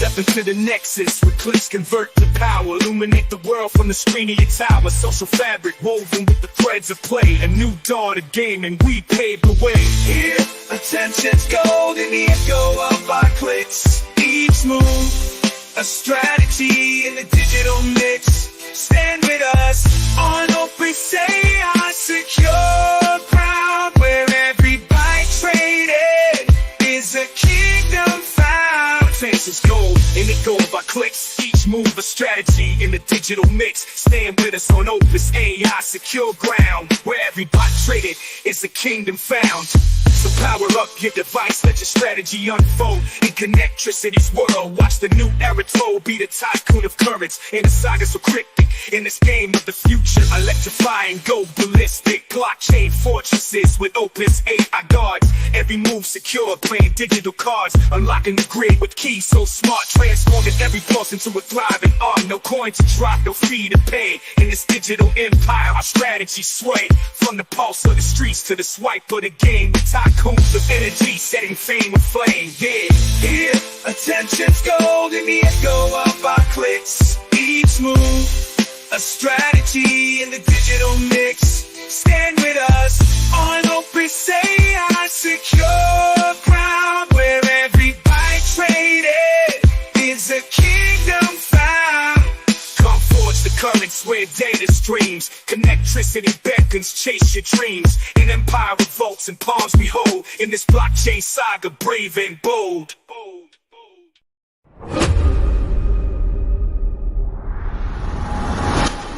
Step into the nexus with clicks convert to power. Illuminate the world from the screen of your tower. Social fabric woven with the threads of play. A new dawn of gaming, we paved the way. Here, attention's gold in the echo of our clicks. Each move, a strategy in the digital mix. Stand with us on open say our secure ground, where every byte traded is a kingdom found. Attention's gold in the gold by clicks. Each move a strategy in the digital mix. Stand with us on Opus AI secure ground, where every byte traded is a kingdom found. So power up your device, let your strategy unfold. In Connectricity's world, watch the new era flow. Be the tycoon of currents in the saga so cryptic. In this game of the future, electrifying, go ballistic. Blockchain fortresses with Opus AI guards. Every move secure, playing digital cards. Unlocking the grid with keys so smart. Transforming every pulse into a thriving art. No coin to drop, no fee to pay. In this digital empire, our strategy sway. From the pulse of the streets to the swipe of the game. With tycoons of energy, setting fame aflame. Yeah, here, attention's gold in the echo of our clicks. Each move, a strategy in the digital mix. Stand with us on open say our secure ground, where every byte traded is a kingdom found. Come forge the currents where data streams. Connectricity beckons, chase your dreams. An empire revolts and palms we hold. In this blockchain saga, brave and bold.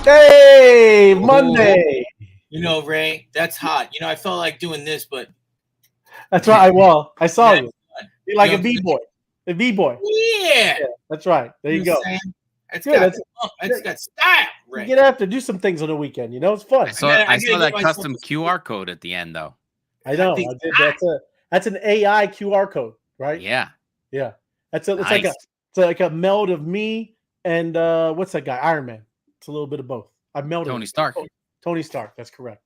Hey, Monday. You know, Ray, that's hot. You know, I felt like doing this, but That's right. Well, I saw you. You're like a B-boy. A B-boy. Yeah. That's right. There you go. It's Good, got style, Ray. You get after do some things on the weekend. You know, it's fun. I saw that custom QR code at the end, though. I know. I did. That's an AI QR code, right? Yeah. Yeah. It's Nice. like a meld of me and what's that guy? Iron Man. It's a little bit of both. I melded Tony Stark. Tony Stark. That's correct.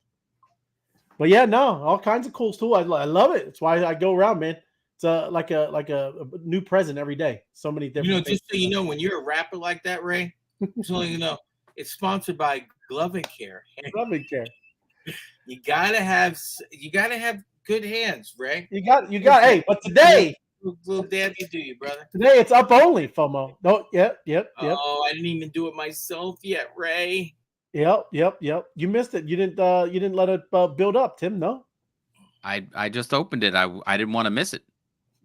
But yeah, no, all kinds of cool stuff. I love it. It's why I go around, man. It's like a new present every day. So many different. You know, things. just so you know, when you're a rapper like that, Ray, just so you know, it's sponsored by Glove and Care. Glove and Care. You gotta have good hands, Ray. You got. Hey, but today, little damn you do you, brother. Today it's up only, FOMO. No, yep. Oh, I didn't even do it myself yet, Ray. Yep. You missed it. You didn't let it build up, Tim. No. I just opened it. I didn't want to miss it.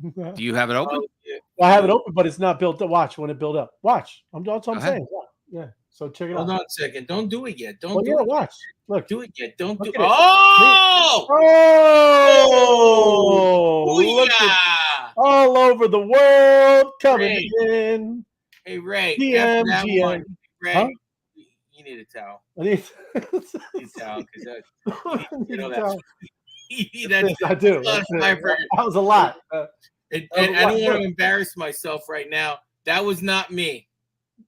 Do you have it open? Oh, yeah. Well, I have it open, but it's not built up. Watch when it build up. Watch. That's what I'm saying. Yeah. So check it out. Hold on a second. Don't do it yet. Don't do yeah, it. Watch. Look. Do it yet. Don't do it. Oh! Look at all over the world coming in. Hey, Ray. GM. Ray, huh? you need a towel. I need a towel because you know that. Yes, I do. That was a lot. And I don't want to embarrass myself right now. That was not me.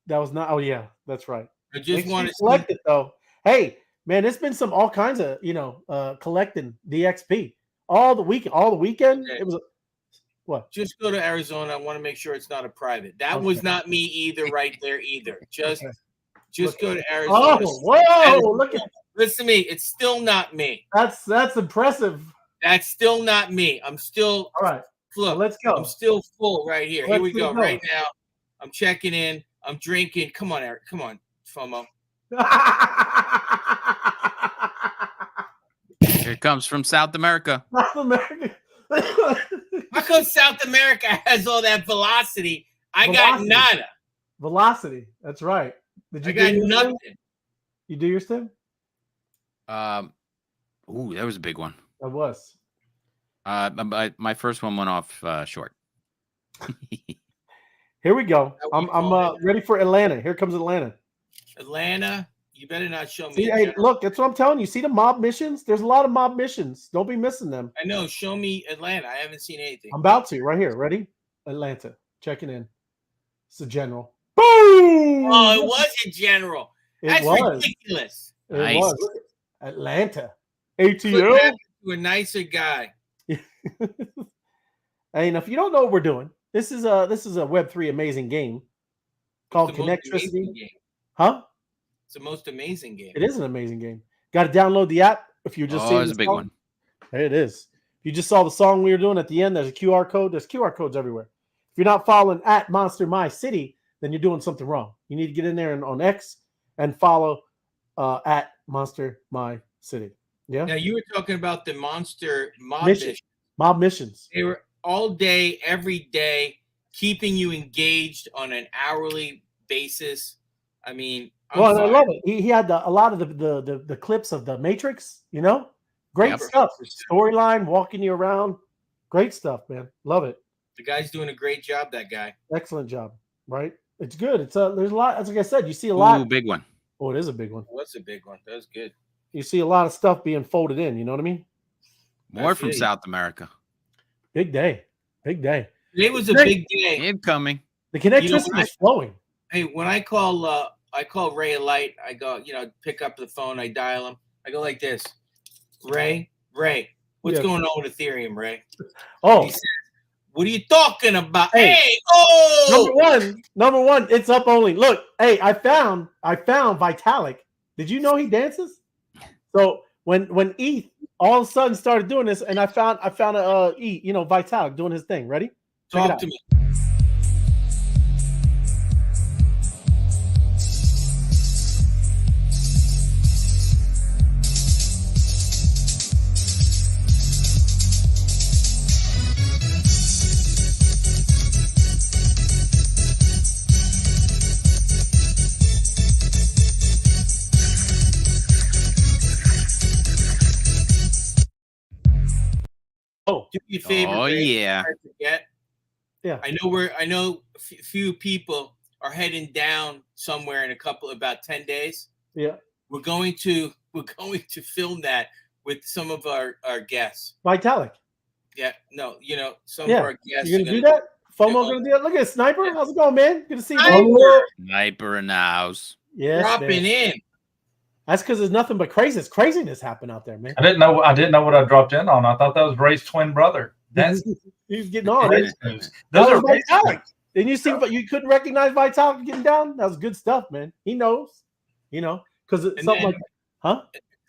That was not. Oh yeah, that's right. I just want to collect it though. Hey, man, there's been all kinds of collecting DXP all the weekend. Okay. It was what? Just go to Arizona. I want to make sure it's not a private. That was not me either. Right there either. Just go to Arizona. Oh, whoa! Look at. Listen to me. It's still not me. That's impressive. That's still not me. I'm still all right. Look, let's go. I'm still full right here. Here we go. Right now, I'm checking in. I'm drinking. Come on, Eric. Come on, FOMO. Here it comes from South America. South America. How come South America has all that velocity? I got nada. Velocity. That's right. Did you got nothing. You do your Tim? Ooh, that was a big one. That was. My first one went off short. Here we go. I'm ready for Atlanta. Here comes Atlanta. Atlanta, you better not show me. See, hey, look, that's what I'm telling you. See the mob missions? There's a lot of mob missions. Don't be missing them. I know. Show me Atlanta. I haven't seen anything. I'm about to. Right here. Ready? Atlanta. Checking in. It's a general. Boom! Oh, it was a general. That's ridiculous. It was. Atlanta. ATL. To a nicer guy. Hey, now if you don't know what we're doing, This is a Web3 amazing game called It's the most Connectricity. amazing game. Huh? It's the most amazing game. It is an amazing game. Got to download the app if you're just seeing it's the a big song. one. There it is. If you just saw the song we were doing at the end, there's a QR code. There's QR codes everywhere. If you're not following at Monster My City, then you're doing something wrong. You need to get in there and on X and follow at Monster My City. Yeah. Now, you were talking about the monster mob Mission. mission. Mob missions. They were all day, every day, keeping you engaged on an hourly basis. I mean, I love it. He had a lot of the clips of the Matrix, you know? Great Yep. stuff. Storyline, walking you around. Great stuff, man. Love it. The guy's doing a great job, that guy. Excellent job. Right? It's good. It's there's a lot, as like I said, you see a lot. Ooh, big one. Oh, it is a big one. What's a big one? That was good. You see a lot of stuff being folded in, you know what I mean? More from South America. Big day. Big day. Today was a big day. Incoming. The connectivity is flowing. Hey, when I call Ray a light, I go, pick up the phone, I dial him. I go like this. Ray, what's going on with Ethereum, Ray? Oh. He says, what are you talking about? Hey, oh! Number one, it's up only. Look, hey, I found Vitalik. Did you know he dances? So when ETH all of a sudden started doing this, and I found Vitalik doing his thing. Ready? Talk to me. Oh, Do me a favor. Oh, Ray, yeah. Yeah. I know a few people are heading down somewhere in about 10 days. Yeah. We're going to film that with some of our guests. Vitalik. Yeah, no, some of our guests. You're gonna do that? FOMO gonna do that? Look at Sniper. How's it going, man? Good to see you. Sniper in the house. Yes, dropping in. That's because there's nothing but craziness happen out there, man. I didn't know what I dropped in on. I thought that was Ray's twin brother. That's He's getting on. great It. news. That Those was are Vitalik. Didn't you see? But you couldn't recognize Vitalik getting down. That was good stuff, man. He knows, because it's something like, huh?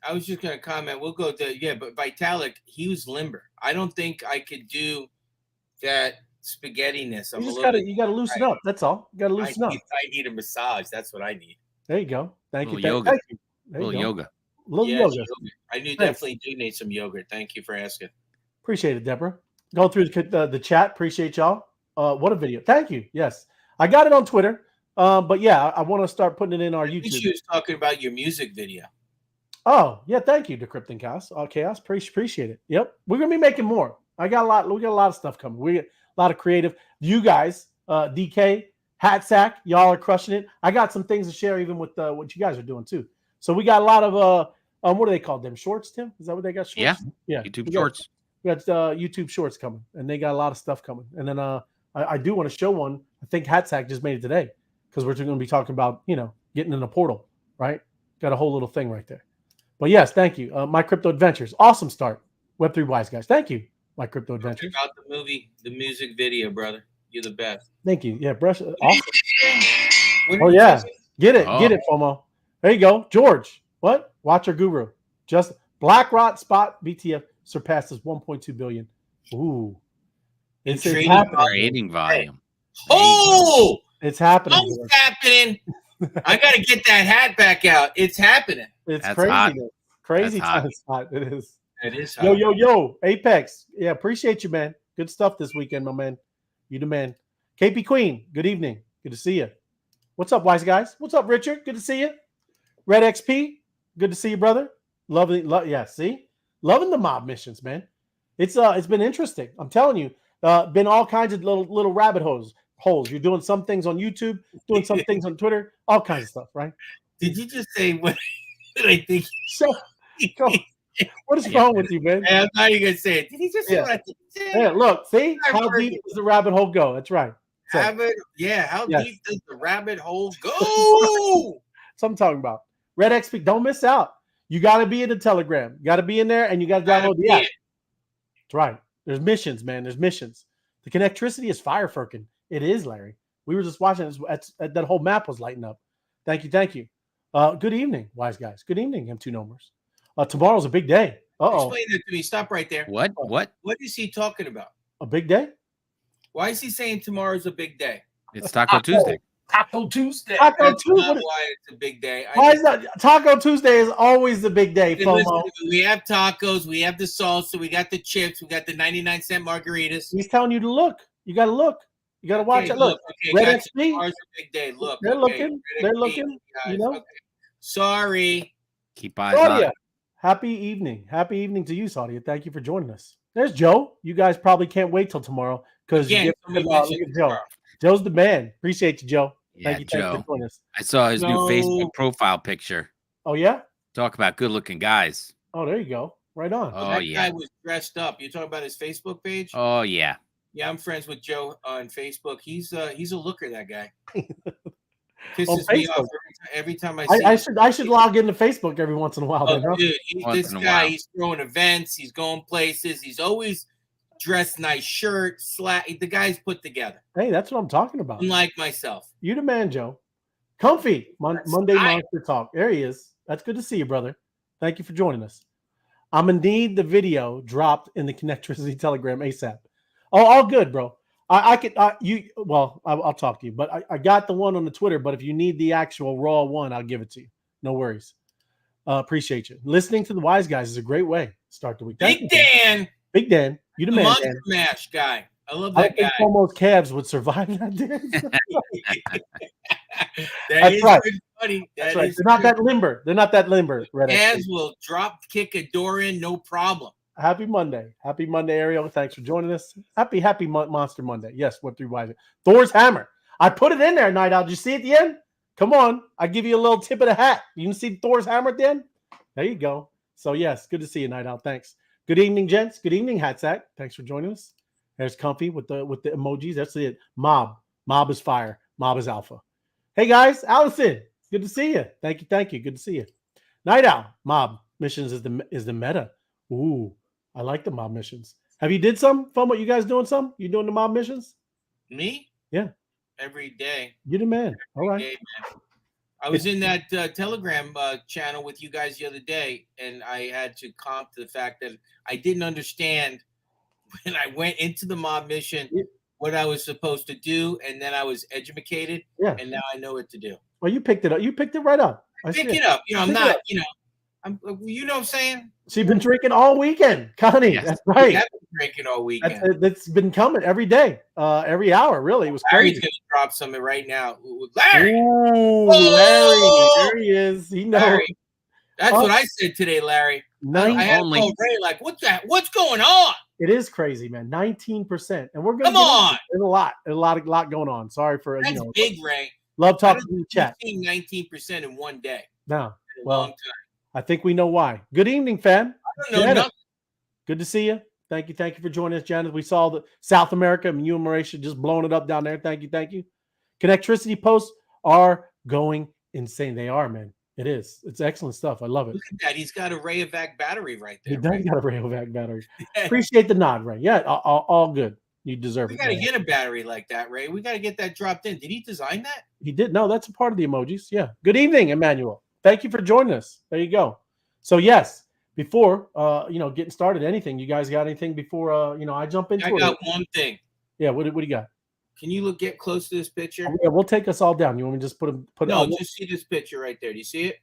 I was just gonna comment. We'll go to but Vitalik, he was limber. I don't think I could do that spaghetti-ness. You gotta loosen up. That's all. You gotta loosen up. I need a massage. That's what I need. There you go. Thank you. Yoga. Thank you. There you Little go. yoga. Little Yes, yoga. yogurt. I definitely do need some yogurt. Thank you for asking. Appreciate it, Deborah. Go through the chat. Appreciate y'all. What a video. Thank you. Yes, I got it on Twitter. But yeah, I want to start putting it in our YouTube. She was talking about your music video. Oh yeah, thank you, Decrypting Chaos. Chaos, appreciate it. Yep, we're gonna be making more. We got a lot of stuff coming. We got a lot of creative. You guys, DK, Hat Sack, y'all are crushing it. I got some things to share even with what you guys are doing too. So we got a lot of what do they call them? Shorts, Tim? Is that what they got? Shorts? Yeah. YouTube shorts. We got YouTube shorts coming, and they got a lot of stuff coming. And then I do want to show one. I think Hat Sack just made it today because we're going to be talking about getting in a portal, right? Got a whole little thing right there. But yes, thank you. My Crypto Adventures, awesome start. Web3 Wise Guys, thank you. My Crypto Adventures. Check out the music video, brother. You're the best. Thank you. Yeah, brush. Awesome. Oh yeah, get it, FOMO. There you go, George. What? Watcher Guru. Just BlackRock spot BTF surpasses 1.2 billion. Ooh, it's happening. Trading volume. Oh, it's happening. It's happening. I got to get that hat back out. It's happening. It's That's crazy. hot. Crazy That's time spot. It is. It is hot. Yo, Apex. Yeah, appreciate you, man. Good stuff this weekend, my man. You the man. KP Queen, good evening. Good to see you. What's up, Wise Guys? What's up, Richard? Good to see you. Red XP, good to see you, brother. Loving the mob missions, man. It's been interesting. I'm telling you, been all kinds of little rabbit holes. You're doing some things on YouTube, doing some things on Twitter, all kinds of stuff, right? Did you just say what I think? So, what is wrong with you, man? Hey, I thought you were gonna say it. Did he just say what I think? Yeah, look, see how deep does the rabbit hole go? That's right. How deep does the rabbit hole go? That's what I'm talking about. Red XP, don't miss out. You got to be in the Telegram. You got to be in there, and you got to download the app. That's right. There's missions, man. There's missions. The connectricity is fire firkin. It is, Larry. We were just watching this. That whole map was lighting up. Thank you. Thank you. Good evening, wise guys. Good evening, M2 Nomers. Tomorrow's a big day. Uh-oh. Explain that to me. Stop right there. What? What? What is he talking about? A big day? Why is he saying tomorrow's a big day? It's Taco Tuesday. Taco Tuesday. Taco That's Tuesday. not why it's a big day. Why is that? Taco Tuesday is always the big day, Hey, FOMO. listen, we have tacos, we have the salsa, we got the chips, we got the 99-cent margaritas. He's telling you to look. You got to look. You got to watch it. Look. Okay, Red gotcha. XP. Tomorrow's a big day. Look, They're okay, looking. Red They're XP, looking. guys, You know. okay. Sorry. Keep eyes Saudia, on. happy evening. Happy evening to you, Saudia. Thank you for joining us. There's Joe. You guys probably can't wait till tomorrow because Again, somebody mentioned Joe. tomorrow. Joe's the man. Appreciate you, Joe. Yeah, Thank you Joe. for joining us. I saw his new No. Facebook profile picture. Oh yeah. Talk about good-looking guys. Oh, there you go. Right on. Oh That yeah. guy was dressed up. You talking about his Facebook page? Oh yeah. Yeah, I'm friends with Joe on Facebook. He's a looker, that guy. On Pisses me off Facebook? every time I see him. I should log into Facebook every once in a while. Oh, then, huh? dude, Once this in a guy, while. he's throwing events. He's going places. He's always dressed nice shirt, the guy's put together. Hey, that's what I'm talking about. Unlike myself. You the man, Joe. Comfy That's Monday nice. Monster Talk. There he is. That's good to see you, brother. Thank you for joining us. I'm gonna need the video dropped in the Connectricity Telegram ASAP. Oh, all good, bro. I'll talk to you, but I got the one on the Twitter. But if you need the actual raw one, I'll give it to you. No worries. Appreciate you. Listening to the wise guys is a great way to start the week. Thank Big you, Dan, Big Dan. You the the man, Monster Dan. Mash guy. I love I that don't think guy. Cuomo's calves would survive that, Dan. That That's is right. good, buddy. That's That right. is They're not good. that limber. They're not that limber. Red XP. Calves will drop kick a door in, no problem. Happy Monday. Happy Monday, Ariel. Thanks for joining us. Happy Monster Monday. Yes, went through wise. Thor's hammer. I put it in there, Night Owl. Did you see it at the end? Come on. I give you a little tip of the hat. You can see Thor's hammer at the end? There you go. So, yes, good to see you, Night Owl. Thanks. Good evening, gents. Good evening, Hatsack. Thanks for joining us. There's Comfy with the emojis. That's it. Mob. Mob is fire. Mob is alpha. Hey, guys. Allison. Good to see you. Thank you. Thank you. Good to see you. Night Owl. Mob missions is the meta. Ooh. I like the mob missions. Have you did some? FOMO, you guys doing some? You doing the mob missions? Me? Yeah. Every day. You the man. All right. Day, man. I was in that Telegram channel with you guys the other day, and I had to comp to the fact that I didn't understand when I went into the mob mission what I was supposed to do, and then I was educated, Yeah. and now I know what to do. Well, you picked it up. You picked it right up. I see Pick it up. I'm Pick it not, up. I'm, you know what I'm saying? She's been drinking all weekend, Connie. Yes. That's right. I've been drinking all weekend. That's been coming every day, every hour. Really, it was Larry's crazy. going to drop something right now. Larry! Ooh, Oh! Larry, there he is. He knows. Larry. That's Oh. what I said today, Larry. I had to Only- call Ray like, what's going on? It is crazy, man. 19%, and we're gonna Come get into on. it. There's a lot going on. Sorry for That's big, Ray. love I talking to don't the chat. think 19% in one day. No, In a well, long time. I think we know why. Good evening, fam. I don't know Janet, nothing. good to see you. Thank you for joining us, Janet. We saw the South America and you and Mauritia just blowing it up down there. Thank you. Connectricity posts are going insane. They are, man. It is. It's excellent stuff. I love it. Look at that. He's got a Rayovac battery right He there. does Ray. got a Rayovac battery. Appreciate the nod, Ray. Yeah, all good. You deserve We it. got to man. get a battery like that, Ray. We got to get that dropped in. Did he design that? He did. No, that's a part of the emojis. Yeah. Good evening, Emmanuel. Thank you for joining us. There you go. So yes, before getting started, anything you guys got anything before I jump into I it? got one thing. Yeah. What do you got? Can you get close to this picture? Yeah, we'll take us all down. You want me to just put No, just see this picture right there. Do you see it?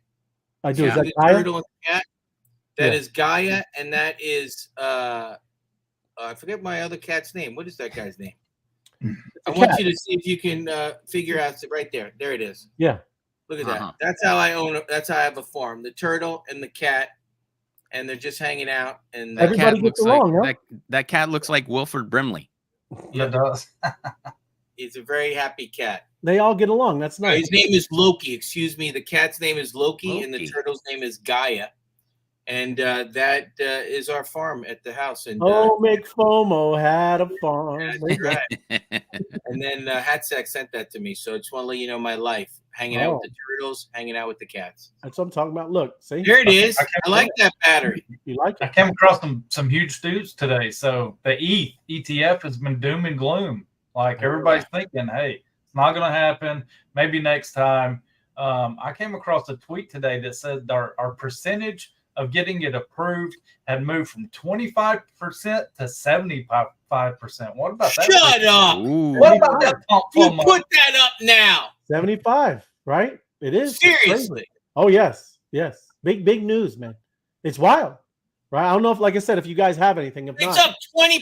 I do. Yeah. Is that The Gaia? turtle and the cat. That Yeah. is Gaia, and that is I forget my other cat's name. What is that guy's name? I want cat. you to see if you can figure out right there. There it is. Yeah. Look at Uh-huh. that. That's how I own it. That's how I have a farm. The turtle and the cat, and they're just hanging out. And That Everybody cat gets looks along, like that cat looks like Wilford Brimley. Yeah. It does. he's a very happy cat. They all get along. That's nice. His name is Loki. Excuse me. The cat's name is Loki, and the Loki. turtle's name is Gaia. And that is our farm at the house. And McFomo had a farm. that's right. And then Hatsack sent that to me. So I just want to let you know my life. Hanging out with the turtles, hanging out with the cats. That's what I'm talking about. Look, see? There it is. I like that battery. You like it? I came across some huge news today. So the ETF has been doom and gloom. Like everybody's thinking, hey, it's not going to happen. Maybe next time. I came across a tweet today that said our percentage of getting it approved had moved from 25% to 75%. What about that? Shut up. Ooh. What about that? You put that up now. 75, right? It is. Seriously. Oh, yes. Yes. Big news, man. It's wild, right? I don't know if you guys have anything. If It's not, up 20%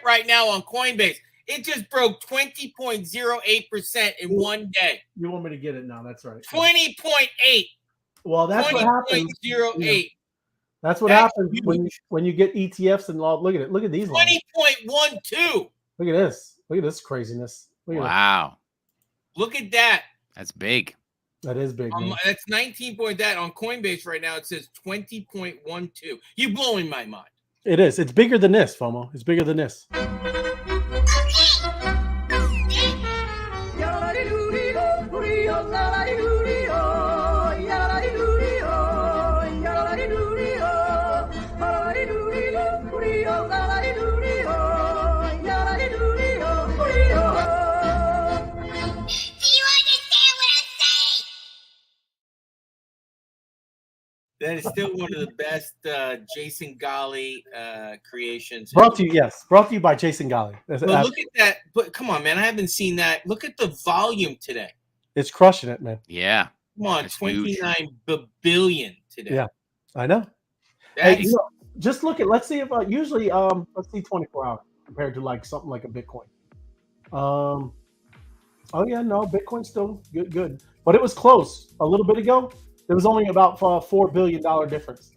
right now on Coinbase. It just broke 20.08% in one day. You want me to get it now? That's right. 20.8. Well, that's what happens. 20.08. That's what happens when you get ETFs and law. Look at it. Look at these. 20.12. Look at this. Look at this craziness. Look at Wow. Look at that. That's big. that is big. Man. That's 19 point that on Coinbase right now. It says 20.12. You blowing my mind. It is. It's bigger than this, FOMO. It's bigger than this. That is still one of the best Jason Golly creations. Brought to you by Jason Golly. But look at that. But come on, man. I haven't seen that. Look at the volume today. It's crushing it, man. Yeah. Come on, That's 29 billion today. Yeah, I know. Hey, just look at. Let's see if usually let's see 24 hours compared to like something like a Bitcoin. Oh yeah, no, Bitcoin's still good, but it was close a little bit ago. There was only about $4 billion difference,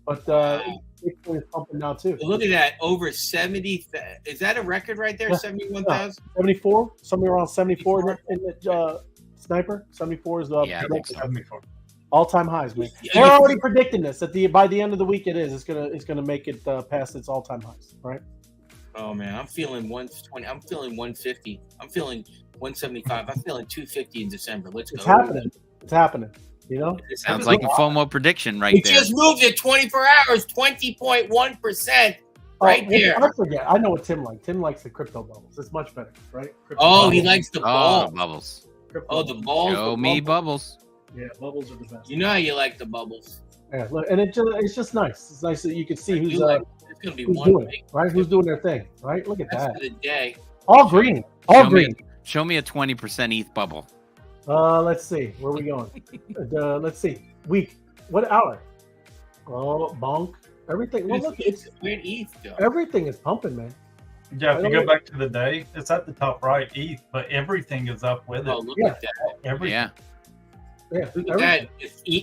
but Bitcoin is pumping now too. Well, look at that, over 70. Is that a record right there? 71,000. 74, somewhere around 74 in the sniper. 74 is the 74. all-time highs, man. They're already predicting this by the end of the week. It's gonna make it past its all-time highs, right? Oh man, I'm feeling 120. I'm feeling 150. I'm feeling 175. I'm feeling 250 in December. Let's go. It's happening. You know, Sounds like a FOMO prediction right there. It just moved at 24 hours, 20.1% right there. I forget. I know what Tim likes. Tim likes the crypto bubbles. It's much better, right? He likes the balls. Bubbles. The balls. Show me bubbles. Yeah, bubbles are the best. You know how you like the bubbles. Yeah, look, and it's just nice. It's nice that you can see who's it's gonna be who's doing it, right? Who's doing their thing, right? Look at that. For the day. All green. Show me a 20% ETH bubble. Let's see. Where are we going? Let's see. Week. What hour? Oh, bonk. Everything. Well, look, where'd ETH go? Everything is pumping, man. Yeah, if you go back to the day, it's at the top right, ETH, but everything is up with it. Oh, look at that. Everything. Yeah. Look at that.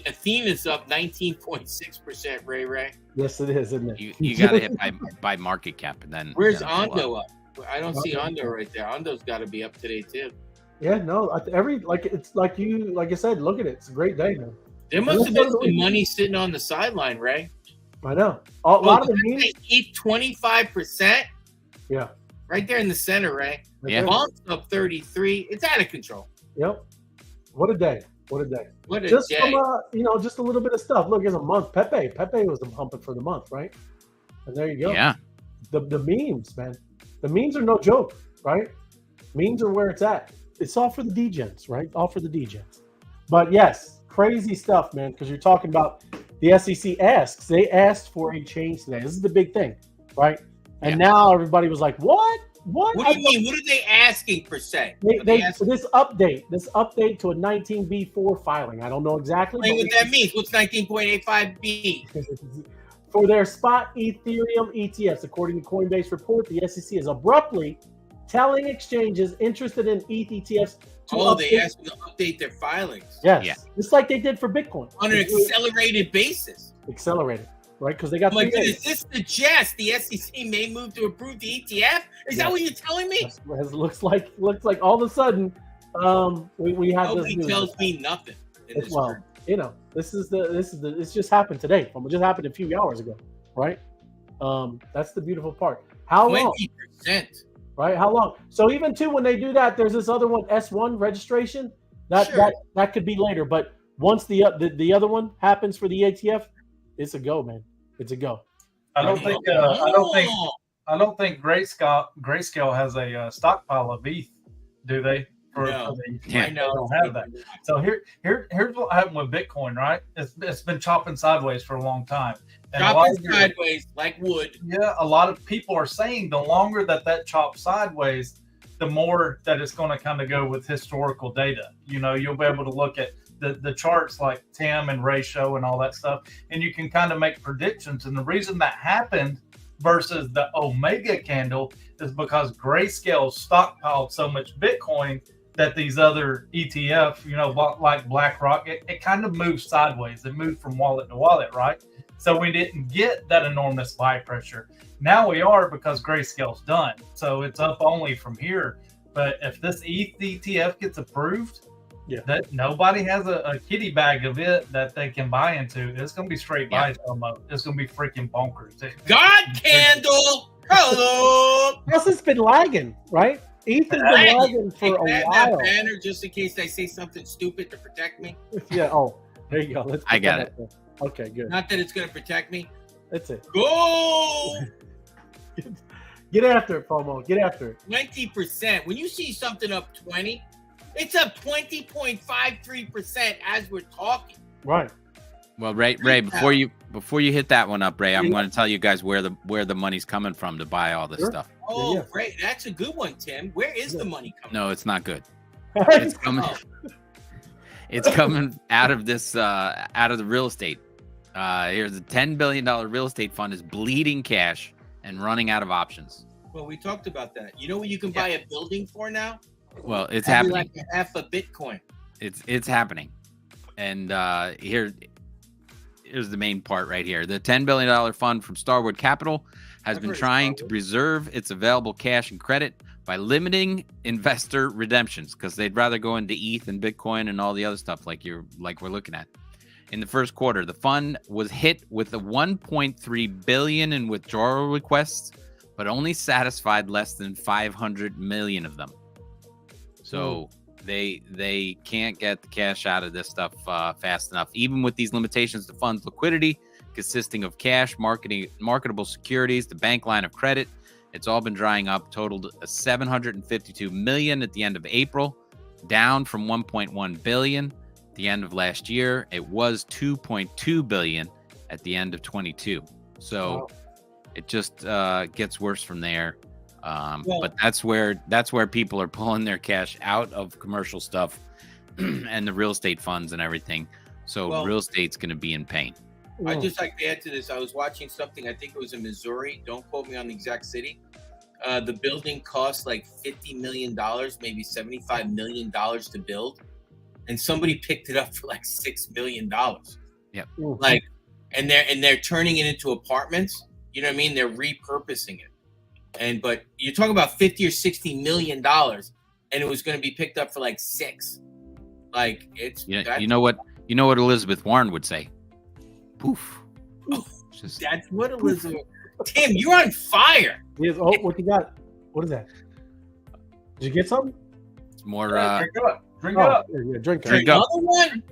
Athene is up 19.6%, Ray. Yes, it is, isn't it? You got to hit by market cap. And then where's Ondo up? I don't see Ondo right there. Ondo's got to be up today, too. Yeah, no, it's like I said, look at it. It's a great day, man. There must have been some money sitting on the sideline, Ray. I know. A lot of the eat 25%. Yeah. Right there in the center, Ray. Yeah. Bomb's up 33. It's out of control. Yep. What a day. What a day. What a just day. From just a little bit of stuff. Look, it's a month. Pepe was the pumping for the month, right? And there you go. Yeah. The memes, man. The memes are no joke, right? Memes are where it's at. It's all for the degens, right? All for the degens. But yes, crazy stuff, man, because you're talking about the SEC asks. They asked for a change today. This is the big thing, right? And now everybody was like, what? What? What do you mean? What are they asking per se? This update to a 19B4 filing. I don't know exactly. What that means. What's 19.85B? For their spot Ethereum ETFs, according to Coinbase report, the SEC is abruptly telling exchanges interested in ETH ETFs they asked them to update their filings. Yes, just like they did for Bitcoin on an accelerated basis. Accelerated, right? Because they got. Oh my goodness, this suggests the SEC may move to approve the ETF. Is that what you're telling me? It looks like all of a sudden, we have. Nobody tells me nothing. You know, this just happened today. It just happened a few hours ago, right? That's the beautiful part. How long? 20%. Right? How long? So even too, when they do that, there's this other one, S1 registration. That could be later, but once the other one happens for the ATF, it's a go, man. It's a go. I don't think Grayscale has a stockpile of ETH, do they? No. They don't have that. So here's what happened with Bitcoin, right? It's been chopping sideways for a long time. And chopping sideways like wood. Yeah, a lot of people are saying the longer that chops sideways, the more that it's going to kind of go with historical data. You know, you'll be able to look at the charts like TAM and ratio and all that stuff, and you can kind of make predictions. And the reason that happened versus the Omega candle is because Grayscale stockpiled so much Bitcoin that these other ETF, you know, like BlackRock, it kind of moved sideways. It moved from wallet to wallet, right? So we didn't get that enormous buy pressure. Now we are, because Grayscale's done. So it's up only from here. But if this ETH ETF gets approved, that nobody has a kitty bag of it that they can buy into, it's going to be straight buy mode. It's going to be freaking bonkers. God candle. Hello. Plus, it's been lagging, right? ETH has been lagging for a while. That banner just in case I say something stupid to protect me. Yeah. Oh, there you go. I got it. Okay, good. Not that it's going to protect me. That's it. Go. Get after it, FOMO. Get after it. 20%. When you see something up 20, it's up 20.53% as we're talking. Right. Well, Ray, before you hit that one up, Ray, I'm going to tell you guys where the money's coming from to buy all this stuff. Oh, great. That's a good one, Tim. Where is the money coming from? No, it's not good. It's coming. It's coming out of this out of the real estate. Here's a $10 billion real estate fund is bleeding cash and running out of options. Well, we talked about that. You know what you can buy a building for now? Well, it's happening. Like half a Bitcoin. It's happening. And here's the main part right here. The $10 billion fund from Starwood Capital has been trying to preserve its available cash and credit by limiting investor redemptions, because they'd rather go into ETH and Bitcoin and all the other stuff like we're looking at. In the first quarter, the fund was hit with a $1.3 billion in withdrawal requests, but only satisfied less than 500 million of them. So they can't get the cash out of this stuff fast enough. Even with these limitations, the fund's liquidity, consisting of cash, marketable securities, the bank line of credit, it's all been drying up. Totaled 752 million at the end of April, down from 1.1 billion at the end of last year. It was 2.2 billion at the end of 22. So it just gets worse from there. But that's where people are pulling their cash out of commercial stuff and the real estate funds and everything. So real estate's going to be in pain. I'd just like to add to this. I was watching something, I think it was in Missouri. Don't quote me on the exact city. The building cost like $50 million, maybe $75 million to build. And somebody picked it up for like $6 million. Yep. Like, and they're turning it into apartments. You know what I mean? They're repurposing it. But you're talking about $50 or $60 million, and it was going to be picked up for like $6. Like, it's you know what Elizabeth Warren would say. Poof. That's what Elizabeth. Tim, you're on fire. Yes. Oh, what you got? What is that? Did you get something? It's more. Drink up. Yeah, drink up. Another one.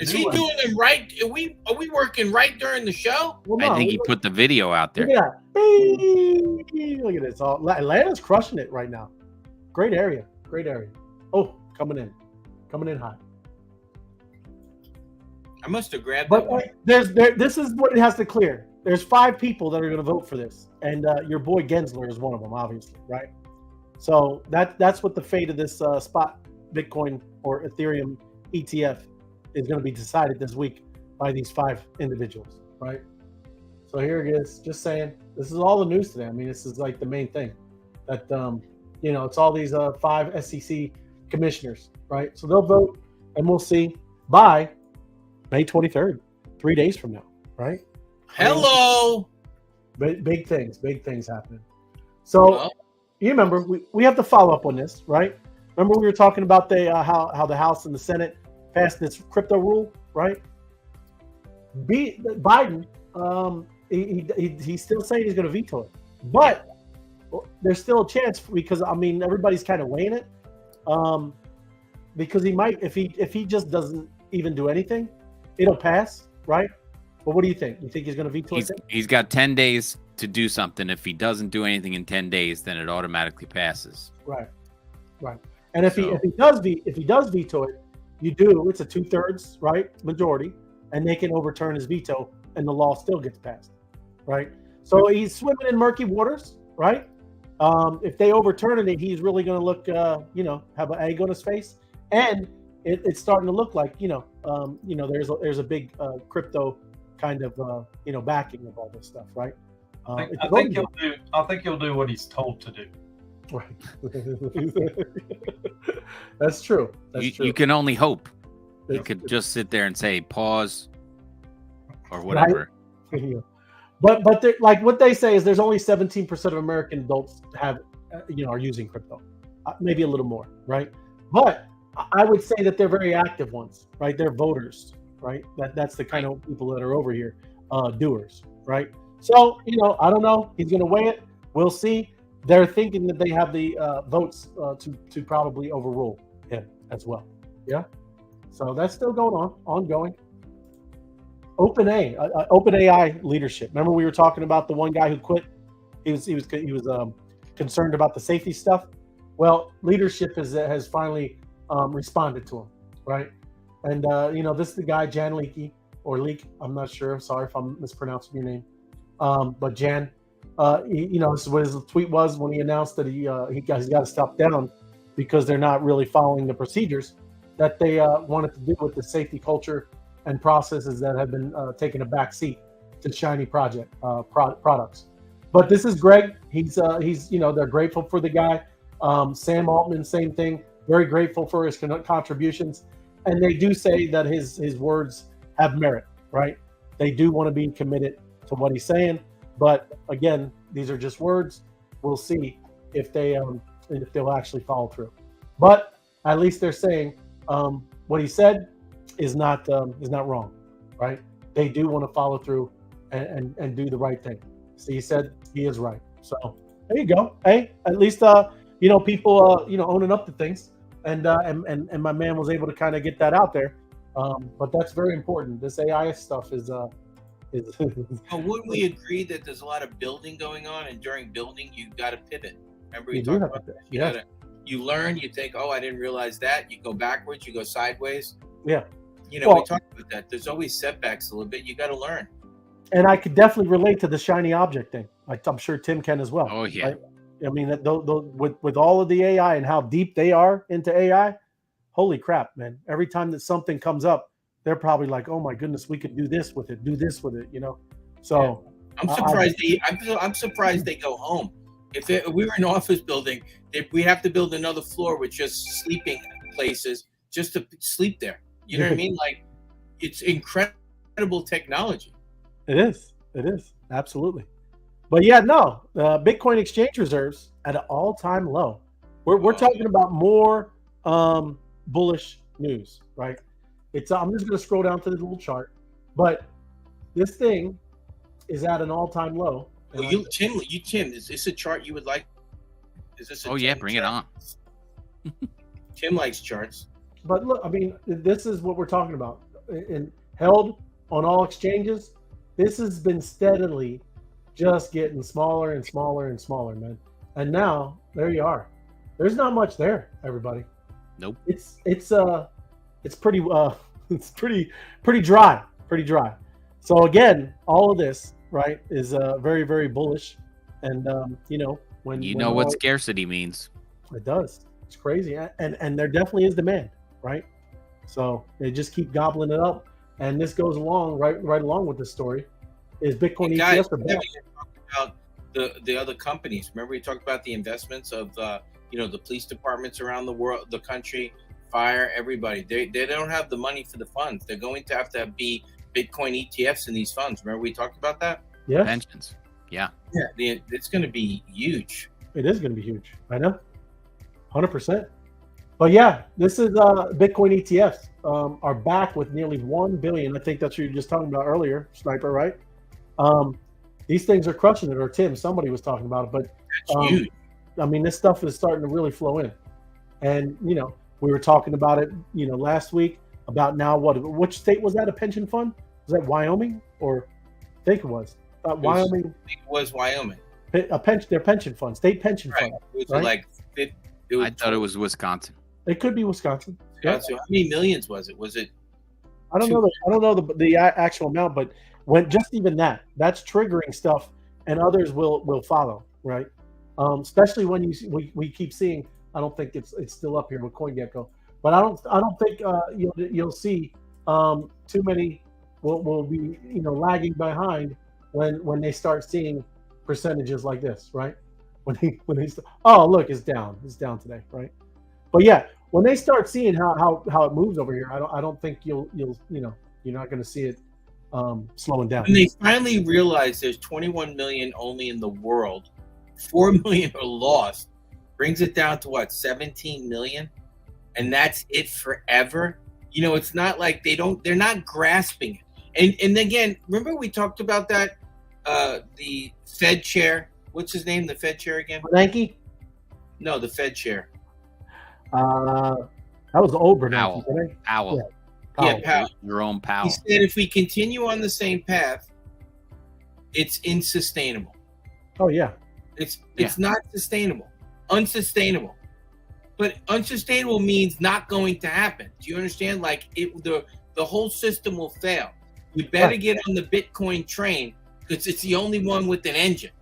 Is he doing them right? Are we working right during the show? Well, no, I think he put the video out there. Look at that. Look at this. Atlanta's crushing it right now. Great area. Oh, coming in hot. I must have grabbed that one. This is what it has to clear. There's 5 people that are going to vote for this, and your boy Gensler is one of them, obviously, right? So that's what the fate of this spot Bitcoin or Ethereum ETF is going to be decided this week by these 5 individuals, right? So here it is. Just saying, this is all the news today. I mean, this is like the main thing that it's all these 5 SEC commissioners, right? So they'll vote, and we'll see by May 23rd, 3 days from now, right? Hello. Big things happening. So you remember we have to follow up on this, right? Remember we were talking about how the House and the Senate passed this crypto rule. right? Biden, he's still saying he's going to veto it, but there's still a chance because I mean everybody's kind of weighing it, because he might if he just doesn't even do anything, it'll pass, right? But what do you think? You think he's going to veto it? He's got 10 days to do something. If he doesn't do anything in 10 days, then it automatically passes. Right. And if he does veto it, it's a 2/3 right majority, and they can overturn his veto, and the law still gets passed, right? So he's swimming in murky waters, right? If they overturn it, he's really going to look, have an egg on his face, and it's starting to look like, there's a big crypto kind of, backing of all this stuff, right? I think he'll do what he's told to do. Right. That's true. True. You can only hope. You could just sit there and say pause or whatever. Right? But like what they say is there's only 17% of American adults are using crypto, maybe a little more, right? But I would say that they're very active ones, right? They're voters, right? That's the kind of people that are over here, doers, right? So I don't know. He's going to weigh it. We'll see. They're thinking that they have the votes to probably overrule him as well. Yeah. So that's still ongoing. OpenAI leadership. Remember we were talking about the one guy who quit? He was concerned about the safety stuff. Well, leadership has finally responded to him, right? And this is the guy Jan Leakey or Leak. I'm not sure. Sorry if I'm mispronouncing your name. But Jan. This is what his tweet was when he announced that he's got to step down because they're not really following the procedures that they wanted to do with the safety culture and processes that have been taking a back seat to shiny products. But this is Greg. He's they're grateful for the guy. Sam Altman, same thing. Very grateful for his contributions, and they do say that his words have merit. Right? They do want to be committed to what he's saying. But again, these are just words. We'll see if they'll actually follow through. But at least they're saying what he said is not wrong, right? They do want to follow through and do the right thing. So he said he is right. So there you go. Hey, at least people owning up to things, and my man was able to kind of get that out there. But that's very important. This AI stuff is. Wouldn't we agree that there's a lot of building going on, and during building you got to pivot? Remember you talked about that? You learn, you think, I didn't realize that. You go backwards, you go sideways. Yeah. We talked about that. There's always setbacks a little bit. You got to learn. And I could definitely relate to the shiny object thing. I'm sure Tim can as well. Oh yeah. Right? I mean, with all of the AI and how deep they are into AI, holy crap, man! Every time that something comes up, they're probably like, "Oh my goodness, we could do this with it, So I'm surprised I'm surprised they go home. If we were an office building, we have to build another floor with just sleeping places just to sleep there. You know what I mean? Like, it's incredible technology. It is absolutely. But yeah, no, Bitcoin exchange reserves at an all-time low. We're talking about more bullish news, right? I'm just going to scroll down to the little chart, but this thing is at an all-time low. Tim, is this a chart you would like? Is this? Bring it on. Tim likes charts. But look, I mean, this is what we're talking about. Held on all exchanges, this has been steadily just getting smaller and smaller and smaller, man. And now there you are. There's not much there, everybody. Nope. It's pretty dry. So again, all of this, right, is very, very bullish. And what scarcity means. It does. It's crazy. And there definitely is demand, right? So they just keep gobbling it up. And this goes along right along with this story. Is Bitcoin ETFs are back. About the other companies. Remember we talked about the investments of the police departments around the world, the country, fire, everybody. They don't have the money for the funds. They're going to have be Bitcoin ETFs in these funds. Remember we talked about that? Yeah. Pensions. Yeah. Yeah. It's going to be huge. It is going to be huge. I know. 100%. But yeah, this is Bitcoin ETFs are back with nearly 1 billion. I think that's what you were just talking about earlier, Sniper, right? These things are crushing it, or Tim, somebody was talking about it. But That's huge. I mean, this stuff is starting to really flow in. And, you know, we were talking about it, you know, last week about now which state was that, a pension fund? Was that Wyoming? Or I think it was. Wyoming. It was Wyoming. Their pension fund, state pension fund. It was right? I thought it was Wisconsin. It could be Wisconsin. Yeah. So how many millions was it? Was it? I don't know. I don't know the actual amount, but when just even that's triggering stuff, and others will follow, right? Especially when we keep seeing. I don't think it's still up here with CoinGecko, but I don't think you'll see too many will be lagging behind when they start seeing percentages like this, right? When they oh look, it's down today, right? But yeah, when they start seeing how it moves over here, I don't think you're not going to see it slowing down. When they finally realize there's 21 million only in the world, 4 million are lost, brings it down to what, 17 million, and that's it forever. You know, it's not like they're not grasping it. And again, remember we talked about that the Fed chair. What's his name? The Fed chair again? Bernanke? No, the Fed chair. That was the old Bernanke. Powell. Yeah, Powell. Jerome Powell. He said if we continue on the same path, it's insustainable. Oh yeah. It's not sustainable. Unsustainable. But unsustainable means not going to happen. Do you understand? Like the whole system will fail. You better get on the Bitcoin train because it's the only one with an engine.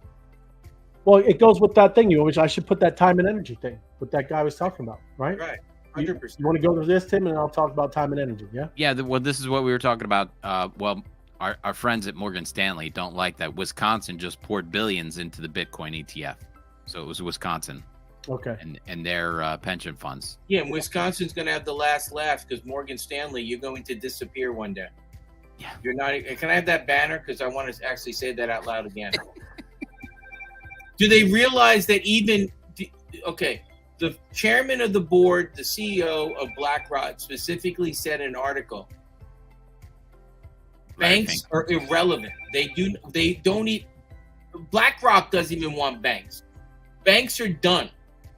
Well, it goes with that thing, which I should put that time and energy thing, what that guy was talking about, right? Right, 100%. You want to go to this, Tim, and I'll talk about time and energy, yeah? Yeah, well, this is what we were talking about. Our friends at Morgan Stanley don't like that Wisconsin just poured billions into the Bitcoin ETF. So it was Wisconsin. Okay. And their pension funds. Yeah, and Wisconsin's going to have the last laugh because Morgan Stanley, you're going to disappear one day. Yeah. You're not. Can I have that banner? Because I want to actually say that out loud again. Do they realize that the chairman of the board, the CEO of BlackRock specifically said in an article, banks are irrelevant. They don't need, BlackRock doesn't even want banks. Banks are done.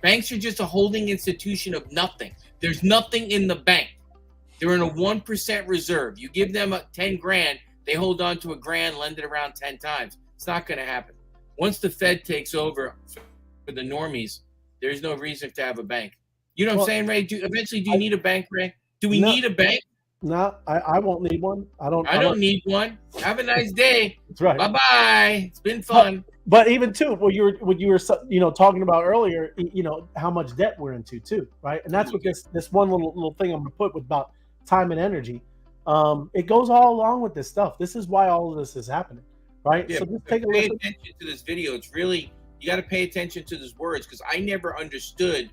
Banks are just a holding institution of nothing. There's nothing in the bank. They're in a 1% reserve. You give them 10 grand, they hold on to $1,000, lend it around 10 times. It's not going to happen. Once the Fed takes over for the normies, there's no reason to have a bank. You know what I'm saying, Ray? Do you need a bank, Ray? Do we need a bank? No, I won't need one. I don't need one. Have a nice day. That's right. Bye-bye. It's been fun. But even too, what you were talking about earlier, how much debt we're into too, right? And that's what this one little thing I'm going to put with about time and energy. It goes all along with this stuff. This is why all of this is happening, right? Yeah, so just take a pay listen. attention to this video. It's really, you got to pay attention to these words because I never understood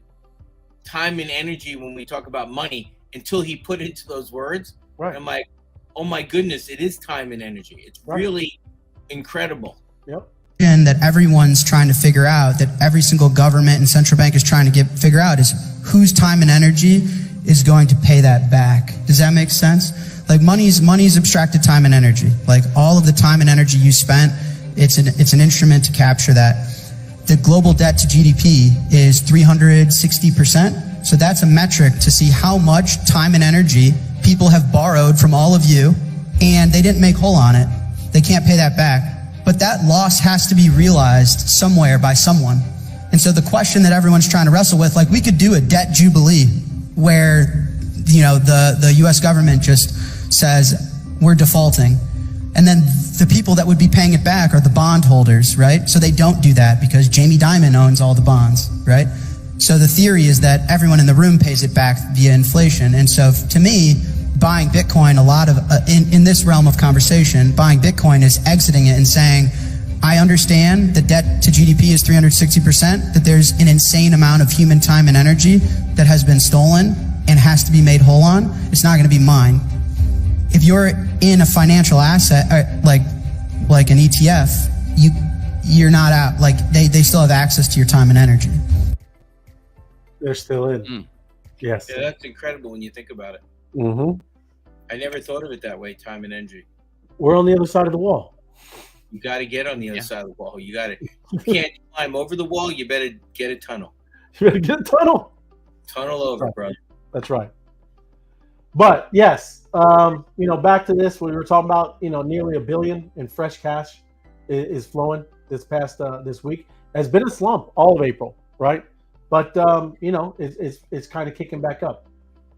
time and energy when we talk about money until he put into those words. Right. And I'm like, oh my goodness, it is time and energy. It's really incredible. Yep. And that everyone's trying to figure out, that every single government and central bank is trying to figure out, is whose time and energy is going to pay that back. Does that make sense? Like money's abstracted time and energy. Like all of the time and energy you spent, it's an instrument to capture that. The global debt to GDP is 360%. So that's a metric to see how much time and energy people have borrowed from all of you, and they didn't make whole on it. They can't pay that back. But that loss has to be realized somewhere by someone. And so the question that everyone's trying to wrestle with, like we could do a debt jubilee where, the US government just says we're defaulting. And then the people that would be paying it back are the bondholders, right? So they don't do that because Jamie Dimon owns all the bonds, right? So the theory is that everyone in the room pays it back via inflation. And so to me, buying Bitcoin, a lot of, in this realm of conversation, buying Bitcoin is exiting it and saying, I understand that debt to GDP is 360%, that there's an insane amount of human time and energy that has been stolen and has to be made whole on. It's not going to be mine. If you're in a financial asset, like an ETF, you're not out. Like they still have access to your time and energy. They're still in. Yes. Yeah, that's incredible when you think about it. Mm-hmm. I never thought of it that way. Time and energy. We're on the other side of the wall. You got to get on the other Yeah. side of the wall. You got to. You can't climb over the wall. You better get a tunnel. You better get a tunnel. Tunnel over, Right. brother. That's right. But yes, back to this. We were talking about, nearly $1 billion in fresh cash is flowing this past this week. Has been a slump all of April, right? But it's kind of kicking back up.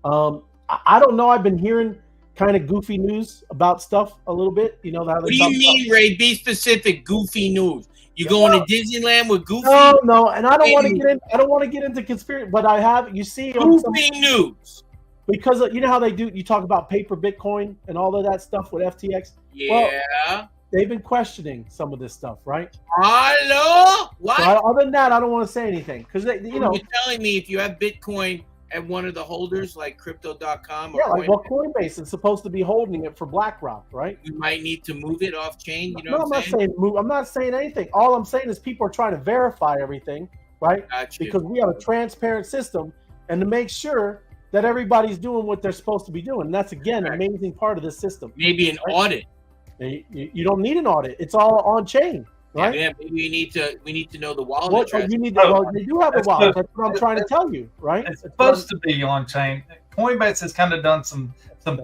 I don't know. I've been hearing kind of goofy news about stuff a little bit. What do you mean, Ray? Be specific. Goofy news. You going to Disneyland with Goofy? No, and I don't want to get in. I don't want to get into conspiracy, but I have. You see, Goofy news. Because you know how they do. You talk about paper Bitcoin and all of that stuff with FTX. Yeah. Well, they've been questioning some of this stuff, right? Hello. What? So other than that, I don't want to say anything because You're telling me if you have Bitcoin at one of the holders like Crypto.com or Coinbase is supposed to be holding it for BlackRock, right? you might need to move it off chain. You know No, what I'm I'm not saying? saying move. I'm not saying anything. All I'm saying is people are trying to verify everything, right? Got you. Because we have a transparent system, and to make sure that everybody's doing what they're supposed to be doing. And that's again an amazing part of this system. Maybe an audit. You don't need an audit. It's all on chain, right? Yeah, maybe we need to know the wallet What address. you need to, well, they do have a That's wallet. good. That's what I'm trying to tell you, right? It's supposed to be on chain. Coinbase has kind of done some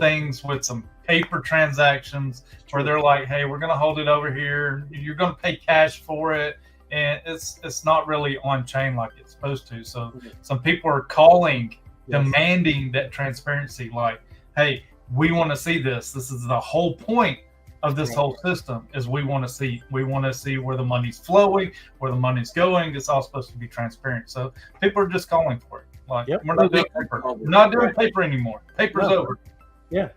things with some paper transactions where they're like, hey, we're going to hold it over here. You're going to pay cash for it. And it's not really on chain like it's supposed to. So some people are calling, demanding that transparency, like, hey, we want to see this. This is the whole point of this whole system is we want to see where the money's flowing, where the money's going. It's all supposed to be transparent. So people are just calling for it. Like, we're not doing paper. We're not doing paper anymore. Paper's over. Yeah.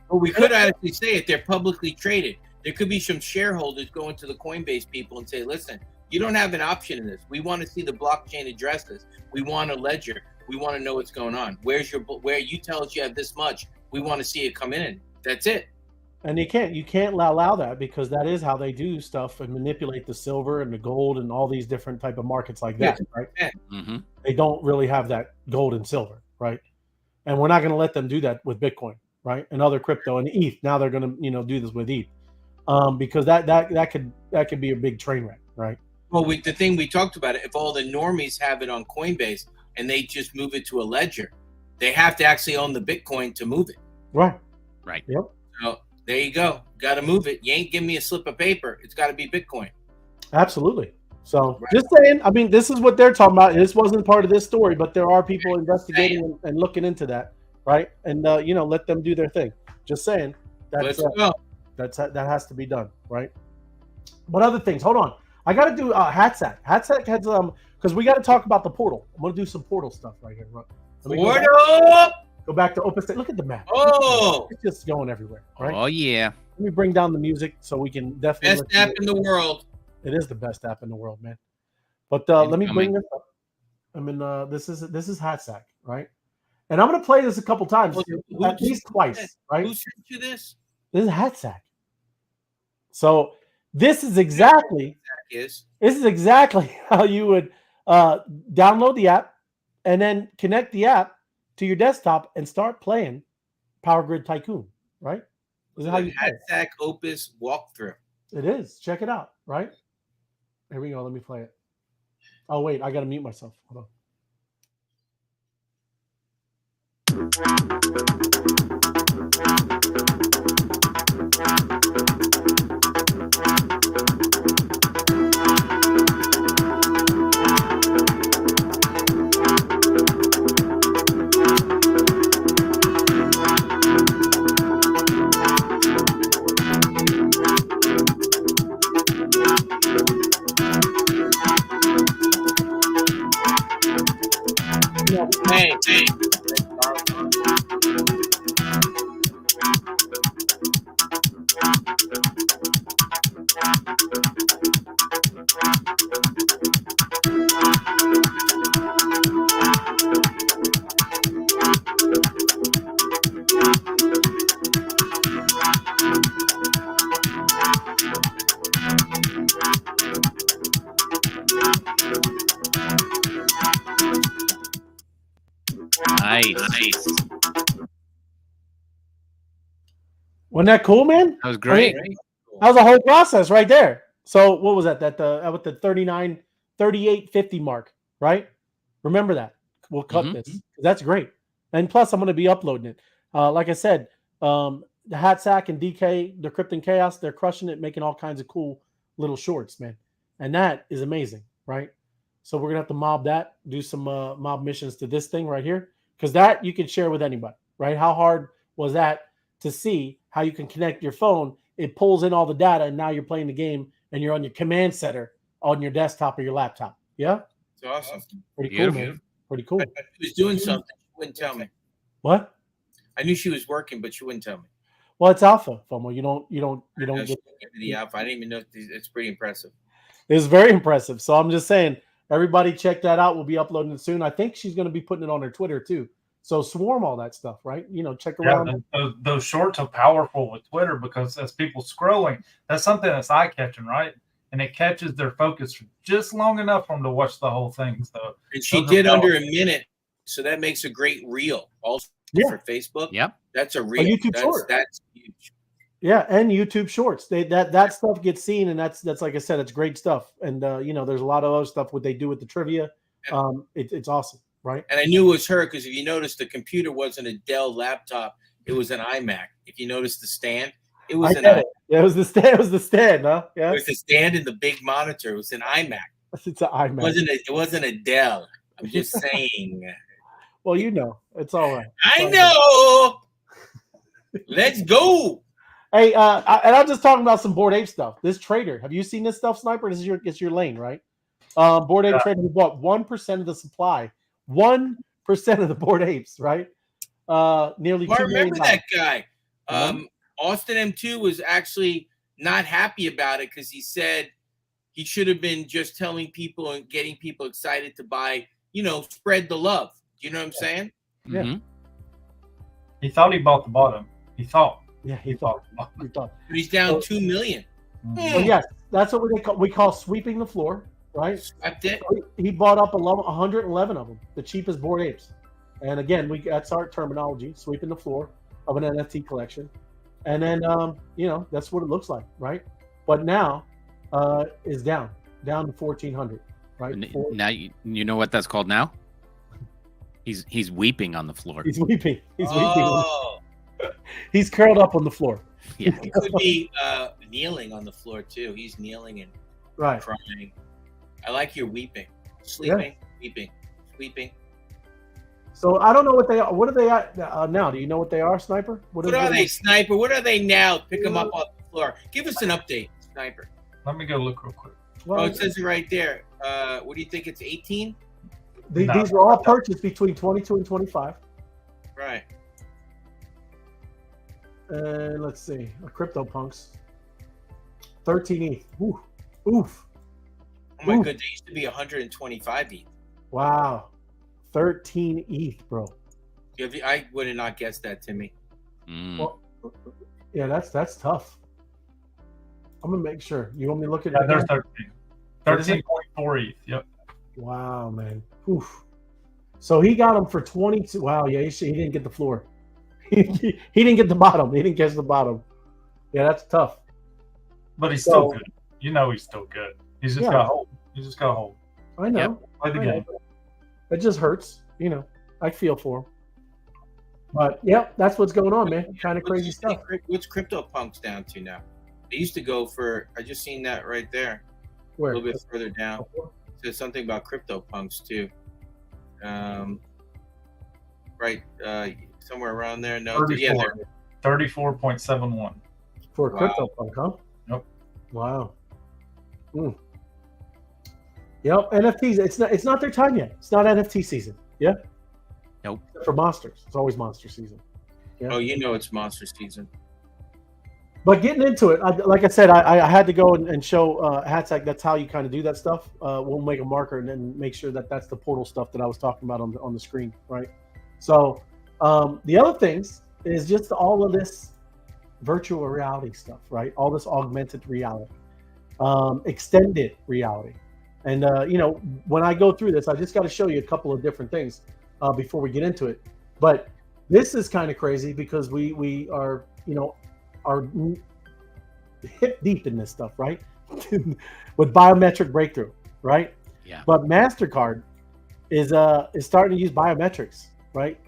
Well, we could actually say it. They're publicly traded. There could be some shareholders going to the Coinbase people and say, listen, you don't have an option in this. We want to see the blockchain addresses. We want a ledger. We want to know what's going on. Where you tell us you have this much. We want to see it come in. That's it. And you can't allow that because that is how they do stuff and manipulate the silver and the gold and all these different type of markets like that, right? Mm-hmm. They don't really have that gold and silver, right? And we're not going to let them do that with Bitcoin, right? And other crypto and ETH. Now they're going to do this with ETH, because that could be a big train wreck, right? Well, the thing we talked about it. If all the normies have it on Coinbase and they just move it to a ledger, they have to actually own the Bitcoin to move it. Right. Yep. So there you go. Got to move it. You ain't giving me a slip of paper. It's got to be Bitcoin. Absolutely. So just saying, I mean, this is what they're talking about. This wasn't part of this story, but there are people investigating and looking into that, right? And let them do their thing. Just saying, that has to be done, right? But other things, hold on. I got to do Hatsack. Hatsack has because we got to talk about the portal. I'm gonna do some portal stuff right here. Go back to Open State. Look at the map. Oh, it's just going everywhere, right? Oh yeah. Let me bring down the music so we can definitely. Best app in the world. It is the best app in the world, man. But let me bring this up. I mean, this is Hatsack, right? And I'm gonna play this a couple times, at least twice, right? Who sent you this? This is Hatsack. So this is exactly how you would download the app and then connect the app to your desktop and start playing Power Grid Tycoon, right? This is how you Hatsack Opus walkthrough. It is. Check it out, right? Here we go. Let me play it. Oh, wait. I got to mute myself. Hold Hey. Nice. Wasn't that cool, man? That was great. That was a whole process right there. So what was that? With the 38.50 mark, right? Remember that. We'll cut this. That's great. And plus, I'm going to be uploading it. Like I said, the Hat Sack and DK, the Krypton Chaos, they're crushing it, making all kinds of cool little shorts, man. And that is amazing, right? So we're going to have to mob that, do some mob missions to this thing right here, because that you can share with anybody, right? How hard was that to see how you can connect your phone? It pulls in all the data, and now you're playing the game, and you're on your command center on your desktop or your laptop. Yeah? It's awesome. Pretty cool, man. Pretty cool. She was doing something. She wouldn't tell me. What? I knew she was working, but she wouldn't tell me. Well, it's alpha, FOMO. You don't Get the alpha. I didn't even know. It's pretty impressive. It's very impressive. So I'm just saying, everybody check that out. We'll be uploading it soon. I think she's going to be putting it on her Twitter too. So swarm all that stuff, right? Check around. Yeah, those shorts are powerful with Twitter because as people scrolling, that's something that's eye catching, right? And it catches their focus for just long enough for them to watch the whole thing. So and she did under a minute, so that makes a great reel. Also for Facebook. Yep, that's a reel. YouTube short. That's huge. Yeah, and YouTube Shorts. That stuff gets seen, and that's like I said, it's great stuff. And there's a lot of other stuff what they do with the trivia. It's awesome, right? And I knew it was her because if you notice, the computer wasn't a Dell laptop; it was an iMac. If you notice the stand, it was it was the stand. It was the stand, huh? Yeah, it was the stand and the big monitor. It was an iMac. It's an iMac. It wasn't a Dell. I'm just saying. Well, it's all right. I know. Let's go. Hey, and I'm just talking about some Bored Ape stuff. This trader, have you seen this stuff, Sniper? It's your lane, right? Bored Ape trader who bought 1% of the supply, 1% of the Bored Apes, right? Nearly. I remember that guy. Austin M2 was actually not happy about it because he said he should have been just telling people and getting people excited to buy. Spread the love. You know what I'm saying? Yeah. Mm-hmm. He thought he bought the bottom. He thought. Yeah, he thought. But he's down 2 million. So yes, that's what we call sweeping the floor, right? Swept it. So he bought up 111 of them, the cheapest Bored Apes. And again, that's our terminology, sweeping the floor of an NFT collection. And then that's what it looks like, right? But now is down to 1,400, right? Now you know what that's called now? He's weeping on the floor. He's weeping. Oh. He's curled up on the floor. Yeah. He could be kneeling on the floor too. He's kneeling and crying. I like your weeping, sleeping, weeping. So I don't know what they are. What are they at now? Do you know what they are, Sniper? What are they, Sniper? What are they now? Pick them up off the floor. Give us an update, Sniper. Let me go look real quick. Well, it says it right there. What do you think? It's 18? These were all purchased between 22 and 25. Right. And let's see, CryptoPunks, 13 ETH. Oof. Oof. Oh my god, they used to be 125 ETH. Wow, 13 ETH, bro. I would have not guessed that, Timmy. Well, yeah, that's tough. I'm gonna make sure. You want me to look at it? Yeah, there's 13.4 ETH. Yep. Wow, man. Oof. So he got them for 22. Wow, yeah, he didn't get the floor. He didn't get the bottom. He didn't catch the bottom. Yeah, that's tough. But he's still good. He's still good. He's just got hold. He's just got hold. I know. Yep. Play the game. It just hurts. I feel for him. But that's what's going on, man. Kind of crazy stuff. What's CryptoPunks down to now? They used to go for. I just seen that right there. Where? A little bit further down. It says something about CryptoPunks too. Right. Somewhere around there. No. 34.71. For a CryptoPunk, huh? Yep. Wow. Yep. NFTs. It's not their time yet. It's not NFT season. Yeah. Nope. Except for monsters. It's always monster season. Yeah. Oh, it's monster season. But getting into it, like I said, I had to go and show Hatsack. That's how you kind of do that stuff. We'll make a marker and then make sure that's the portal stuff that I was talking about on the screen, right? So the other things is just all of this virtual reality stuff, right? All this augmented reality, extended reality. And, when I go through this, I just got to show you a couple of different things. before we get into it. But this is kind of crazy because we are, are hip deep in this stuff, right? With biometric breakthrough, right? Yeah. But MasterCard is starting to use biometrics, right?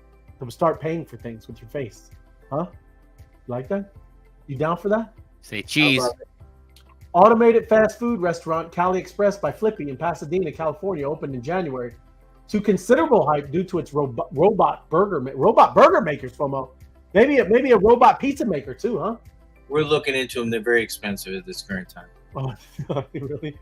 To start paying for things with your face. Huh? You like that? You down for that? Say cheese. Automated fast food restaurant Cali Express by Flippy in Pasadena, California, opened in January to considerable hype due to its robot burger makers, FOMO. Maybe a robot pizza maker too, huh? We're looking into them. They're very expensive at this current time. Oh, really?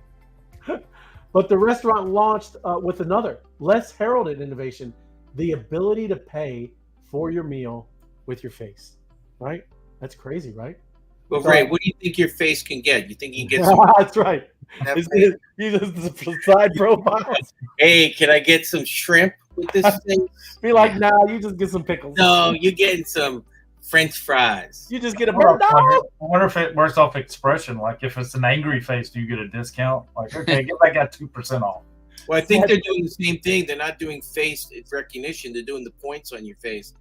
But the restaurant launched with another, less heralded innovation, the ability to pay for your meal with your face, right? That's crazy, right? Well, Ray, what do you think your face can get? You think you can get some? That's right. You just side profiles. Hey, can I get some shrimp with this thing? Be like, nah, you just get some pickles. No, you're getting some French fries. You just get a bird dog. I wonder if it works off expression. Like if it's an angry face, do you get a discount? Like, okay, get that guy 2% off. Well, I think they're doing the same thing. They're not doing face recognition. They're doing the points on your face,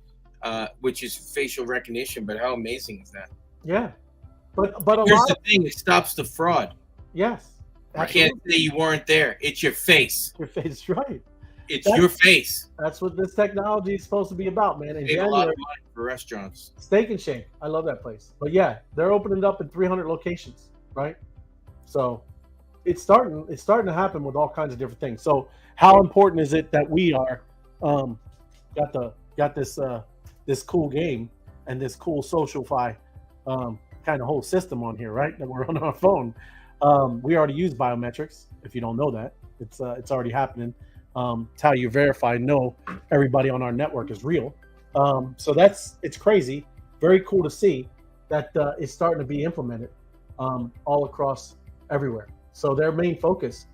which is facial recognition. But how amazing is that? Yeah. But here's the thing: it stops the fraud. Yes. I can't say you weren't there. It's your face. Your face, right? It's your face. That's what this technology is supposed to be about, man. In Save a lot of money for restaurants. Steak and Shake, I love that place. But yeah, they're opening it up in 300 locations, right? So it's starting to happen with all kinds of different things. So how important is it that we are got this cool game and this cool social-fi kind of whole system on here, right? That we're on our phone. We already use biometrics. If you don't know that, it's already happening. It's how you verify, know everybody on our network is real. So it's crazy. Very cool to see that it's starting to be implemented all across everywhere. So their main focus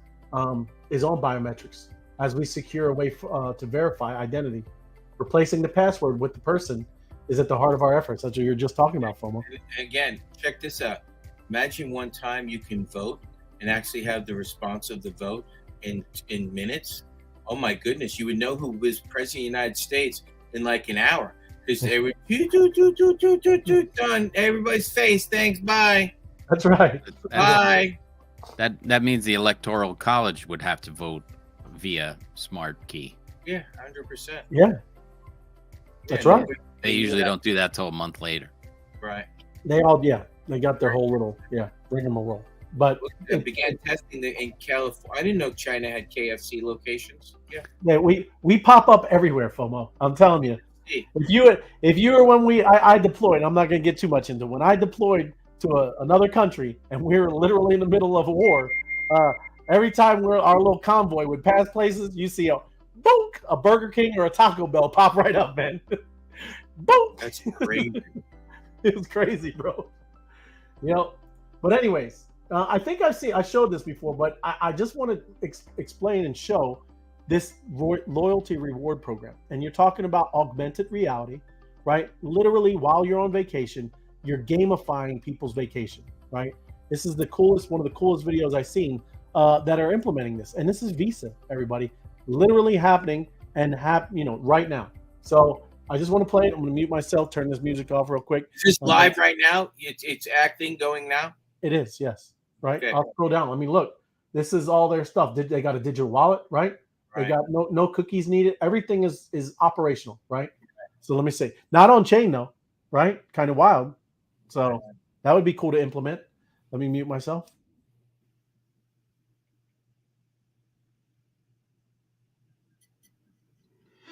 is on biometrics as we secure a way to verify identity. Replacing the password with the person is at the heart of our efforts. That's what you're just talking about, FOMO. Again, check this out. Imagine one time you can vote and actually have the response of the vote in minutes. Oh my goodness, you would know who was president of the United States in like an hour because they were done. Everybody's face. Thanks. Bye. That's right. Bye. That means the Electoral College would have to vote via smart key. Yeah, 100%. Yeah. That's right. They usually don't do that till a month later. Right. They got their whole little rigmarole. But they began testing in California. I didn't know China had KFC locations. Yeah, we pop up everywhere, FOMO. I'm telling you. If you were when I deployed, I'm not gonna get too much into when I deployed to another country and we were literally in the middle of a war. Every time our little convoy would pass places, you see a Burger King or a Taco Bell pop right up, man. Boom. That's crazy. It was crazy, bro. But anyways, I think I showed this before, but I just want to explain and show this loyalty reward program. And you're talking about augmented reality, right? Literally, while you're on vacation, you're gamifying people's vacation, right? This is one of the coolest videos I've seen that are implementing this. And this is Visa, everybody, literally happening and right now. So I just want to play it. I'm going to mute myself, turn this music off real quick. Is this live right now? It's acting going now? It is, yes. Right? Okay. I'll scroll down. I mean, look, this is all their stuff. They got a digital wallet, right? They got no cookies needed. Everything is operational, right? So let me see. Not on chain, though, right? Kind of wild. So that would be cool to implement. Let me mute myself.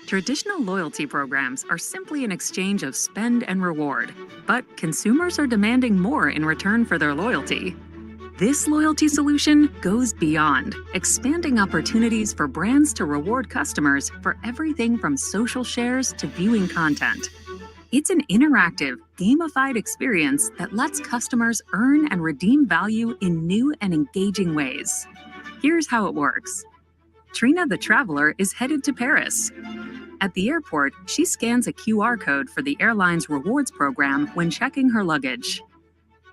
Traditional loyalty programs are simply an exchange of spend and reward, but consumers are demanding more in return for their loyalty. This loyalty solution goes beyond, expanding opportunities for brands to reward customers for everything from social shares to viewing content. It's an interactive, gamified experience that lets customers earn and redeem value in new and engaging ways. Here's how it works. Trina the Traveler is headed to Paris. At the airport, she scans a QR code for the airline's rewards program when checking her luggage.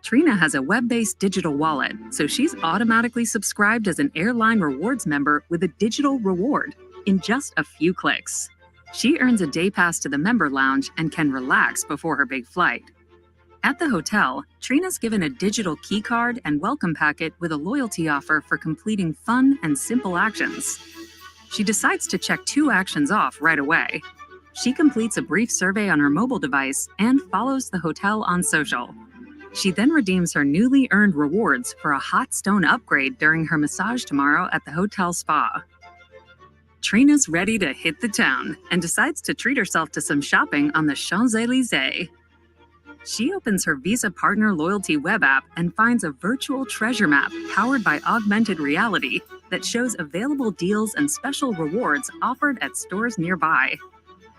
Trina has a web-based digital wallet, so she's automatically subscribed as an airline rewards member with a digital reward in just a few clicks. She earns a day pass to the member lounge and can relax before her big flight. At the hotel, Trina's given a digital key card and welcome packet with a loyalty offer for completing fun and simple actions. She decides to check 2 actions off right away. She completes a brief survey on her mobile device and follows the hotel on social. She then redeems her newly earned rewards for a hot stone upgrade during her massage tomorrow at the hotel spa. Trina's ready to hit the town and decides to treat herself to some shopping on the Champs-Élysées. She opens her Visa Partner Loyalty web app and finds a virtual treasure map powered by augmented reality that shows available deals and special rewards offered at stores nearby.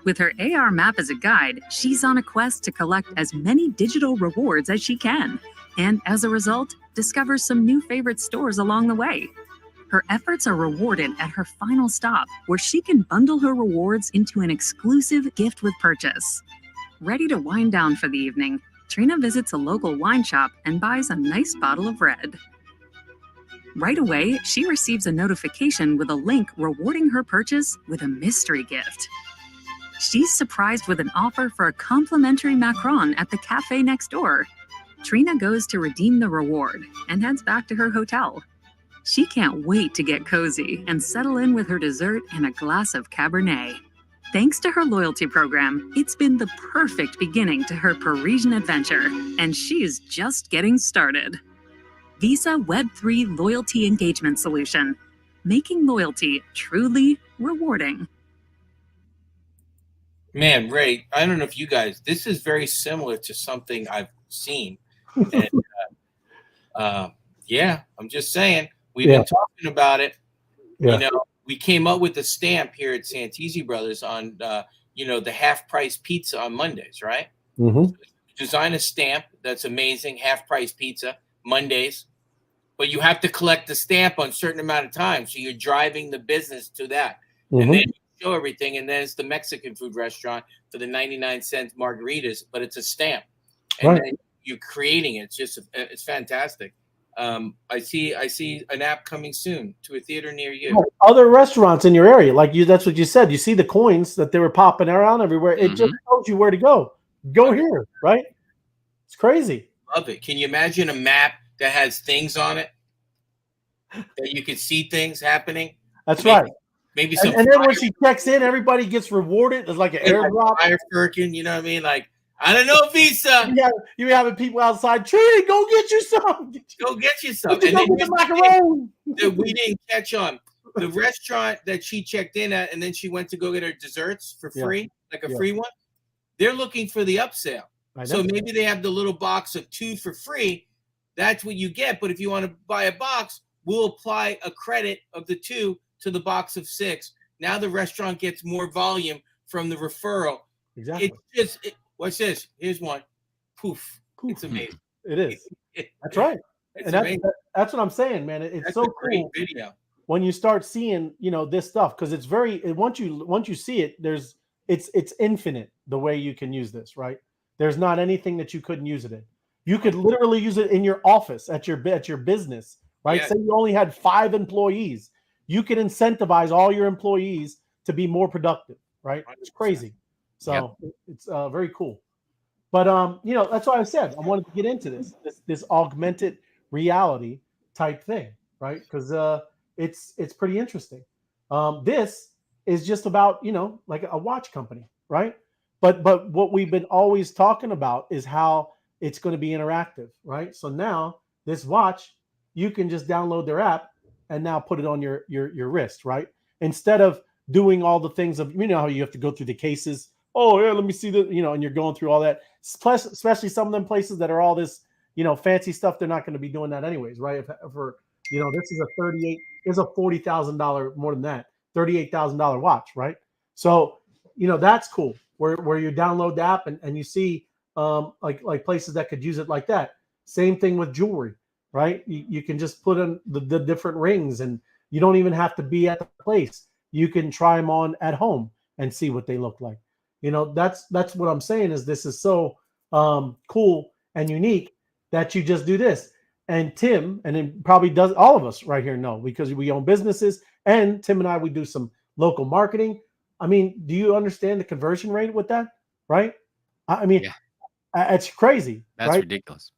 With her AR map as a guide, she's on a quest to collect as many digital rewards as she can, and as a result, discovers some new favorite stores along the way. Her efforts are rewarded at her final stop, where she can bundle her rewards into an exclusive gift with purchase. Ready to wind down for the evening, Trina visits a local wine shop and buys a nice bottle of red. Right away, she receives a notification with a link rewarding her purchase with a mystery gift. She's surprised with an offer for a complimentary macaron at the cafe next door. Trina goes to redeem the reward and heads back to her hotel. She can't wait to get cozy and settle in with her dessert and a glass of Cabernet. Thanks to her loyalty program, it's been the perfect beginning to her Parisian adventure, and she's just getting started. Visa Web3 Loyalty Engagement Solution, making loyalty truly rewarding. Man, Ray, I don't know if you guys, this is very similar to something I've seen. And, yeah, I'm just saying, we've been talking about it. You know, we came up with a stamp here at Santisi Brothers on, the half price pizza on Mondays, right? Mm-hmm. Design a stamp that's amazing, half price pizza Mondays, but you have to collect the stamp on a certain amount of time. So you're driving the business to that. Mm-hmm. And then you show everything. And then it's the Mexican food restaurant for the 99-cent margaritas, but it's a stamp. And then you're creating it. It's fantastic. I see an app coming soon to a theater near you. Other restaurants in your area, that's what you said. You see the coins that they were popping around everywhere. It just tells you where to go. Go here, right? It's crazy. Love it. Can you imagine a map that has things on it that you can see things happening? That's right. Maybe some. And then when she checks in, everybody gets rewarded. It's like an airdrop. Fire firkin, you know what I mean? Like, I don't know, Visa. You having people outside. Trina, go get you some. Go get you some. And then the macaron that we didn't catch on. The restaurant that she checked in at, and then she went to go get her desserts for free, like a free one. They're looking for the upsell. So maybe they have the little box of 2 for free. That's what you get. But if you want to buy a box, we'll apply a credit of the 2 to the box of 6. Now the restaurant gets more volume from the referral. Exactly. It's just, what's this? Here's one. Poof. It's amazing. It is. That's right. And that's what I'm saying, man. It's so cool video when you start seeing, this stuff, because it's once you see it, it's infinite the way you can use this, right? There's not anything that you couldn't use it in. You could literally use it in your office at your business, right? Say you only had 5 employees, you could incentivize all your employees to be more productive, right? It's crazy. So it's very cool. But that's why I said I wanted to get into this augmented reality type thing, right? Because it's pretty interesting. This is just about like a watch company, right? But what we've been always talking about is how it's going to be interactive, right? So now this watch, you can just download their app and now put it on your wrist, right? Instead of doing all the things of how you have to go through the cases. Oh yeah, let me see the and you're going through all that. Plus, especially some of them places that are all this fancy stuff, they're not going to be doing that anyways, right? If this is a $40,000 more than that, $38,000 watch, right? So that's cool. Where you download the app and you see like places that could use it like that. Same thing with jewelry, right? You can just put in the different rings, and you don't even have to be at the place. You can try them on at home and see what they look like. That's what I'm saying is this is so cool and unique that you just do this. And Tim, and it probably does all of us right here know, because we own businesses, and Tim and I, we do some local marketing. I mean, do you understand the conversion rate with that? Right? I mean, it's crazy. That's right? ridiculous.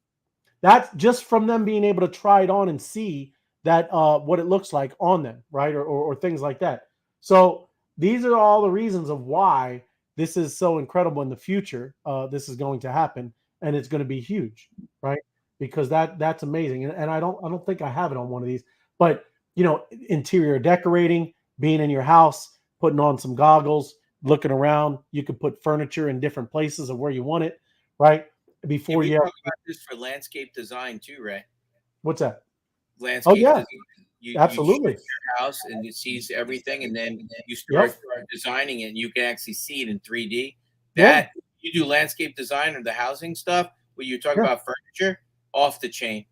That's just from them being able to try it on and see that what it looks like on them, right? Or things like that. So these are all the reasons of why this is so incredible in the future. This is going to happen, and it's going to be huge, right? Because that's amazing. And I don't think I have it on one of these, but interior decorating, being in your house, putting on some goggles, looking around. You can put furniture in different places of where you want it, right? Before we you talk about this for landscape design too, Ray. What's that? Landscape design. Absolutely. You your house and it sees everything, and then you start designing it, and you can actually see it in 3D. That you do landscape design or the housing stuff where you talk about furniture, off the chain.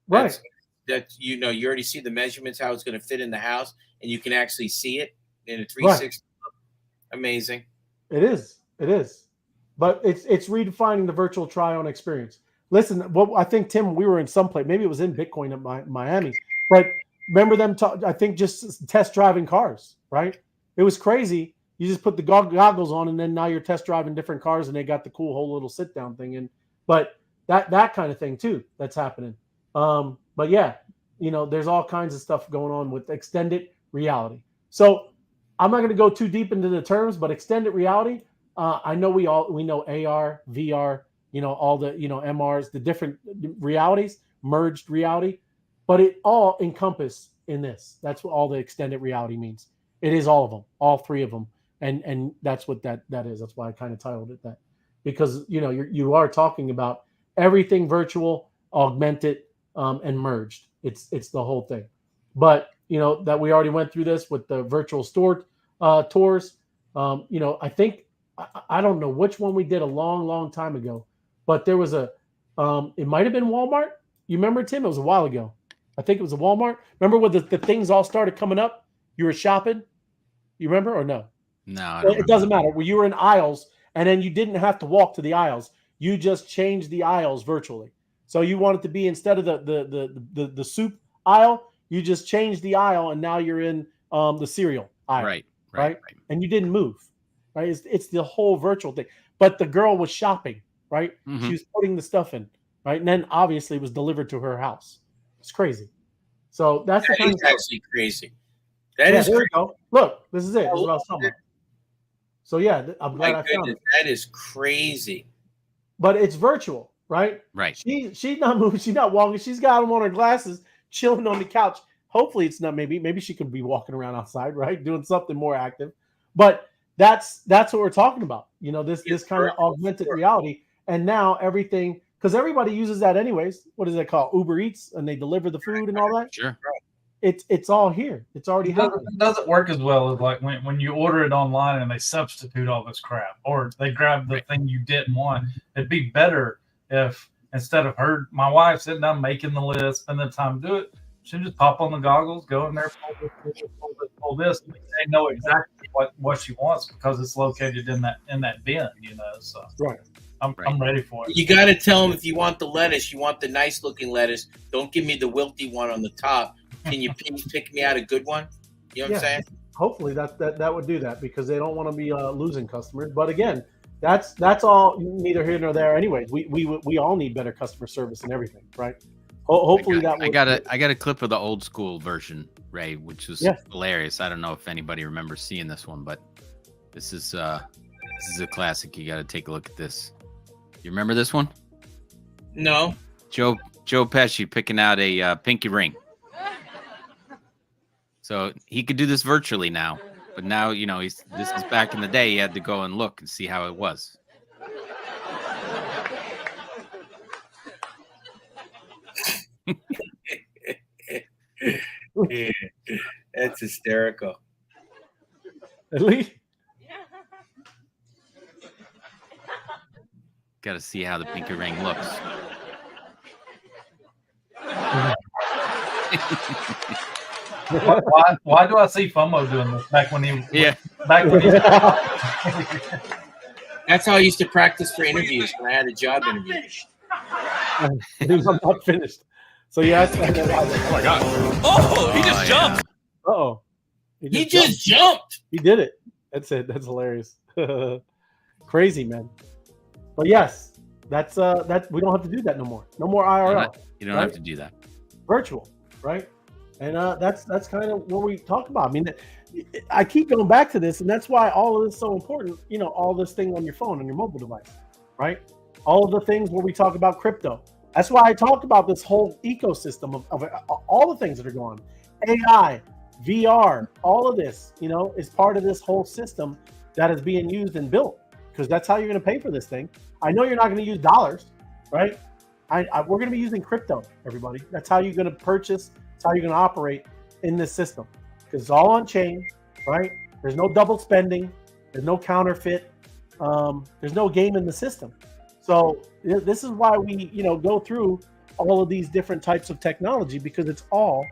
Right. That you already see the measurements, how it's going to fit in the house, and you can actually see it in a 360. Right. Amazing. It is. But it's redefining the virtual try-on experience. Listen, what I think, Tim, we were in some place, maybe it was in Bitcoin at Miami, but remember them, I think, just test driving cars, right? It was crazy. You just put the goggles on, and then now you're test driving different cars, and they got the cool whole little sit-down thing. And but that kind of thing too, that's happening. But yeah, there's all kinds of stuff going on with extended reality. So I'm not going to go too deep into the terms, but extended reality. I know we know AR, VR, all the MRs, the different realities, merged reality, but it all encompass in this. That's what all the extended reality means. It is all of them, all three of them, and that's what that is. That's why I kind of titled it that, because you are talking about everything virtual, augmented, and merged. It's the whole thing. But that we already went through this with the virtual store tours. I think. I don't know which one we did a long time ago, but there was it might have been Walmart. You remember, Tim? It was a while ago. I think it was a Walmart. Remember when the things all started coming up? You were shopping. You remember or no? No, it doesn't matter. Where you were in aisles, and then you didn't have to walk to the aisles. You just changed the aisles virtually. So you wanted to be, instead of the soup aisle, you just changed the aisle, and now you're in the cereal aisle. Right. And you didn't move. Right, it's the whole virtual thing. But the girl was shopping, right? Mm-hmm. She was putting the stuff in, right? And then obviously it was delivered to her house. It's crazy. So that's the kind of actually crazy. That is there crazy. We go. Look, this is it. This is what I was talking about. So yeah, I'm glad I found it. That is crazy. But it's virtual, right? Right. She's not moving. She's not walking. She's got them on her glasses, chilling on the couch. Hopefully, it's not. Maybe she could be walking around outside, right, doing something more active. But that's what we're talking about. This kind of augmented reality. And now everything, because everybody uses that anyways. What is it called? Uber Eats, and they deliver the food and all that. Sure. It's all here. It's already happening. It doesn't work as well as like when you order it online and they substitute all this crap, or they grab the thing you didn't want. It'd be better if, instead of my wife sitting down making the list, spend the time to do it, she just pop on the goggles, go in there, pull this. They know exactly what she wants because it's located in that bin, So right. I'm ready for it. You got to tell them, if you want the lettuce, you want the nice looking lettuce. Don't give me the wilty one on the top. Can you please pick me out a good one? You know what I'm saying? Hopefully that would do that, because they don't want to be losing customers. But again, that's all neither here nor there. Anyways, we all need better customer service and everything, right? Hopefully I got a clip of the old school version, Ray, which was hilarious. I don't know if anybody remembers seeing this one, but this is a classic. You got to take a look at this. You remember this one? No. Joe Pesci picking out a pinky ring. So he could do this virtually now, but now this is back in the day. He had to go and look and see how it was. Yeah, that's hysterical. At least got to see how the pinky ring looks. Why do I see FOMO doing this back when he? That's how I used to practice for interviews when I had a job interview. I'm not finished. So yeah. Oh my God! Oh, he just jumped. Uh-oh. He just jumped. He did it. That's it. That's hilarious. Crazy, man. But yes, that's that we don't have to do that no more. No more IRL. You don't right? have to do that. Virtual, right? And that's kind of what we talk about. I mean, I keep going back to this, and that's why all of this is so important. You know, all this thing on your phone, on your mobile device, right? All of the things where we talk about crypto. That's why I talked about this whole ecosystem of all the things that are going on. AI, VR, all of this, you know, is part of this whole system that is being used and built, because that's how you're going to pay for this thing. I know you're not going to use dollars, right? We're going to be using crypto, everybody. That's how you're going to purchase. That's how you're going to operate in this system, because it's all on chain, right? There's no double spending. There's no counterfeit. There's no game in the system. So this is why we, you know, go through all of these different types of technology, because it's all